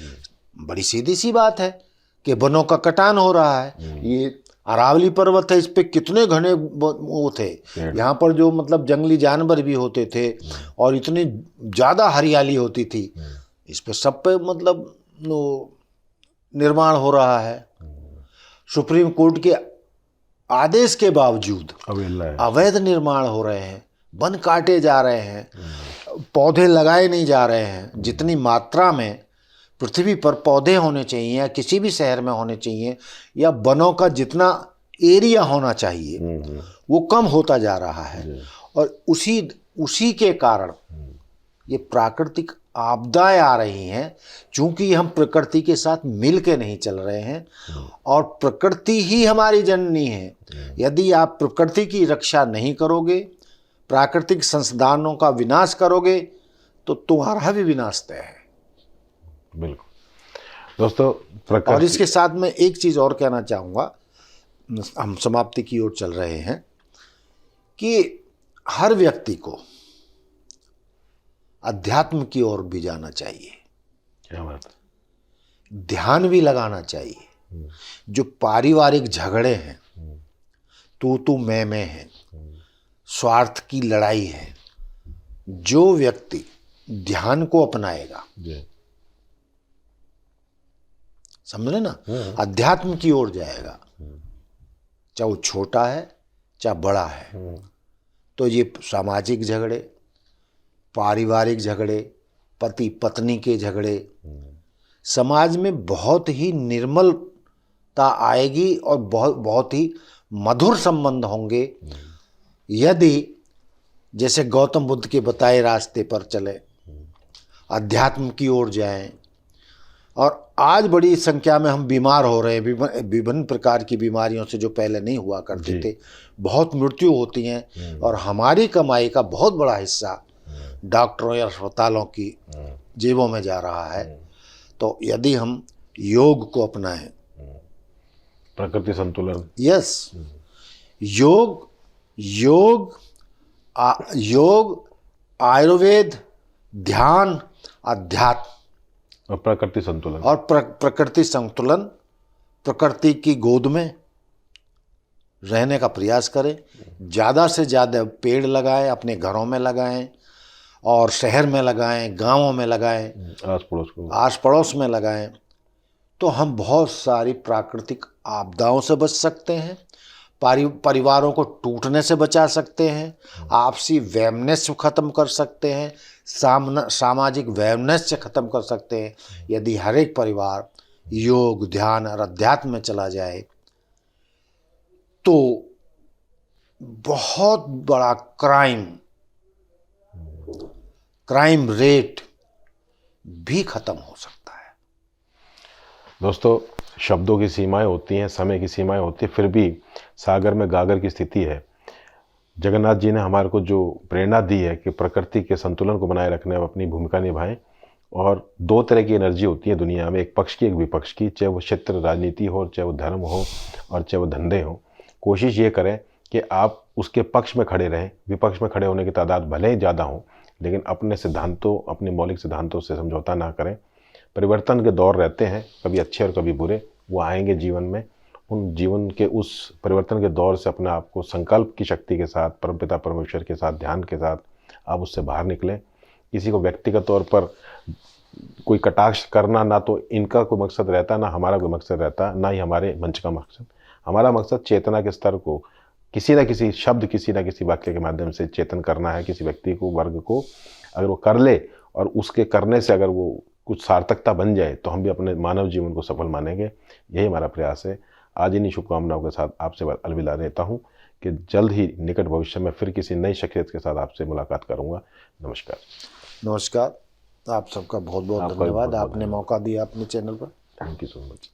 Speaker 2: बड़ी सीधी सी बात है कि वनों का कटान हो रहा है। ये अरावली पर्वत है, इस पे कितने घने वो थे, यहाँ पर जो मतलब जंगली जानवर भी होते थे और इतनी ज़्यादा हरियाली होती थी, इस पे सब पे मतलब निर्माण हो रहा है। सुप्रीम कोर्ट के आदेश के बावजूद अवैध निर्माण हो रहे हैं, वन काटे जा रहे हैं, पौधे लगाए नहीं जा रहे हैं। जितनी मात्रा में पृथ्वी पर पौधे होने चाहिए, या किसी भी शहर में होने चाहिए, या वनों का जितना एरिया होना चाहिए, वो कम होता जा रहा है। और उसी के कारण ये प्राकृतिक आपदाएं आ रही हैं, चूंकि हम प्रकृति के साथ मिल के नहीं चल रहे हैं, और प्रकृति ही हमारी जननी है। यदि आप प्रकृति की रक्षा नहीं करोगे प्राकृतिक संसाधनों का विनाश करोगे तो तुम्हारा भी विनाश तय है।
Speaker 1: बिल्कुल दोस्तों,
Speaker 2: और इसके साथ में एक चीज और कहना चाहूंगा, हम समाप्ति की ओर चल रहे हैं, कि हर व्यक्ति को अध्यात्म की ओर भी जाना चाहिए।
Speaker 1: क्या बात है।
Speaker 2: ध्यान भी लगाना चाहिए। जो पारिवारिक झगड़े हैं, तू मैं है, स्वार्थ की लड़ाई है, जो व्यक्ति ध्यान को अपनाएगा, समझ रहे ना, अध्यात्म की ओर जाएगा, चाहे वो छोटा है चाहे बड़ा है, तो ये सामाजिक झगड़े, पारिवारिक झगड़े, पति पत्नी के झगड़े, समाज में बहुत ही निर्मलता आएगी और बहुत ही मधुर संबंध होंगे यदि जैसे गौतम बुद्ध के बताए रास्ते पर चले, अध्यात्म की ओर जाएं। और आज बड़ी संख्या में हम बीमार हो रहे हैं, विभिन्न प्रकार की बीमारियों से जो पहले नहीं हुआ करते थे, बहुत मृत्यु होती हैं, और हमारी कमाई का बहुत बड़ा हिस्सा डॉक्टरों या अस्पतालों की जेबों में जा रहा है। तो यदि हम योग को अपनाएं,
Speaker 1: प्रकृति संतुलन,
Speaker 2: यस, योग आयुर्वेद, ध्यान, अध्यात्म
Speaker 1: और प्रकृति संतुलन,
Speaker 2: और प्रकृति संतुलन, प्रकृति की गोद में रहने का प्रयास करें। ज़्यादा से ज़्यादा पेड़ लगाएं, अपने घरों में लगाएं, और शहर में लगाएं, गांवों में लगाएं, आस पड़ोस में लगाएं, तो हम बहुत सारी प्राकृतिक आपदाओं से बच सकते हैं, परिवारों को टूटने से बचा सकते हैं, आपसी वैमनस्य खत्म कर सकते हैं, सामाजिक वैमनस्य खत्म कर सकते हैं। यदि हर एक परिवार योग, ध्यान और अध्यात्म में चला जाए तो बहुत बड़ा क्राइम रेट भी खत्म हो सकता है।
Speaker 1: दोस्तों, शब्दों की सीमाएं होती हैं, समय की सीमाएं होती हैं, फिर भी सागर में गागर की स्थिति है। जगन्नाथ जी ने हमारे को जो प्रेरणा दी है कि प्रकृति के संतुलन को बनाए रखने में अपनी भूमिका निभाएं। और दो तरह की एनर्जी होती है दुनिया में, एक पक्ष की एक विपक्ष की, चाहे वो क्षेत्र राजनीति हो, चाहे वो धर्म हो, और चाहे वो धंधे हो। कोशिश ये करें कि आप उसके पक्ष में खड़े रहें। विपक्ष में खड़े होने की तादाद भले ही ज़्यादा हो, लेकिन अपने सिद्धांतों, अपने मौलिक सिद्धांतों से समझौता ना करें। परिवर्तन के दौर रहते हैं, कभी अच्छे और कभी बुरे, वो आएंगे जीवन में। उन जीवन के उस परिवर्तन के दौर से अपने आप को संकल्प की शक्ति के साथ, परमपिता परमेश्वर के साथ, ध्यान के साथ आप उससे बाहर निकलें। किसी को व्यक्तिगत तौर पर कोई कटाक्ष करना ना तो इनका कोई मकसद रहता, ना हमारा कोई मकसद रहता, ना ही हमारे मंच का मकसद। हमारा मकसद चेतना के स्तर को किसी न किसी शब्द, किसी न किसी वाक्य के माध्यम से चेतन करना है। किसी व्यक्ति को, वर्ग को अगर वो कर ले और उसके करने से अगर वो कुछ सार्थकता बन जाए तो हम भी अपने मानव जीवन को सफल मानेंगे। यही हमारा प्रयास है। आज इन्हीं शुभकामनाओं के साथ आपसे अलविदा लेता हूँ कि जल्द ही निकट भविष्य में फिर किसी नई शख्सियत के साथ आपसे मुलाकात करूँगा। नमस्कार।
Speaker 2: नमस्कार। आप सबका बहुत बहुत धन्यवाद। आपने मौका दिया अपने चैनल पर।
Speaker 1: Thank you so much.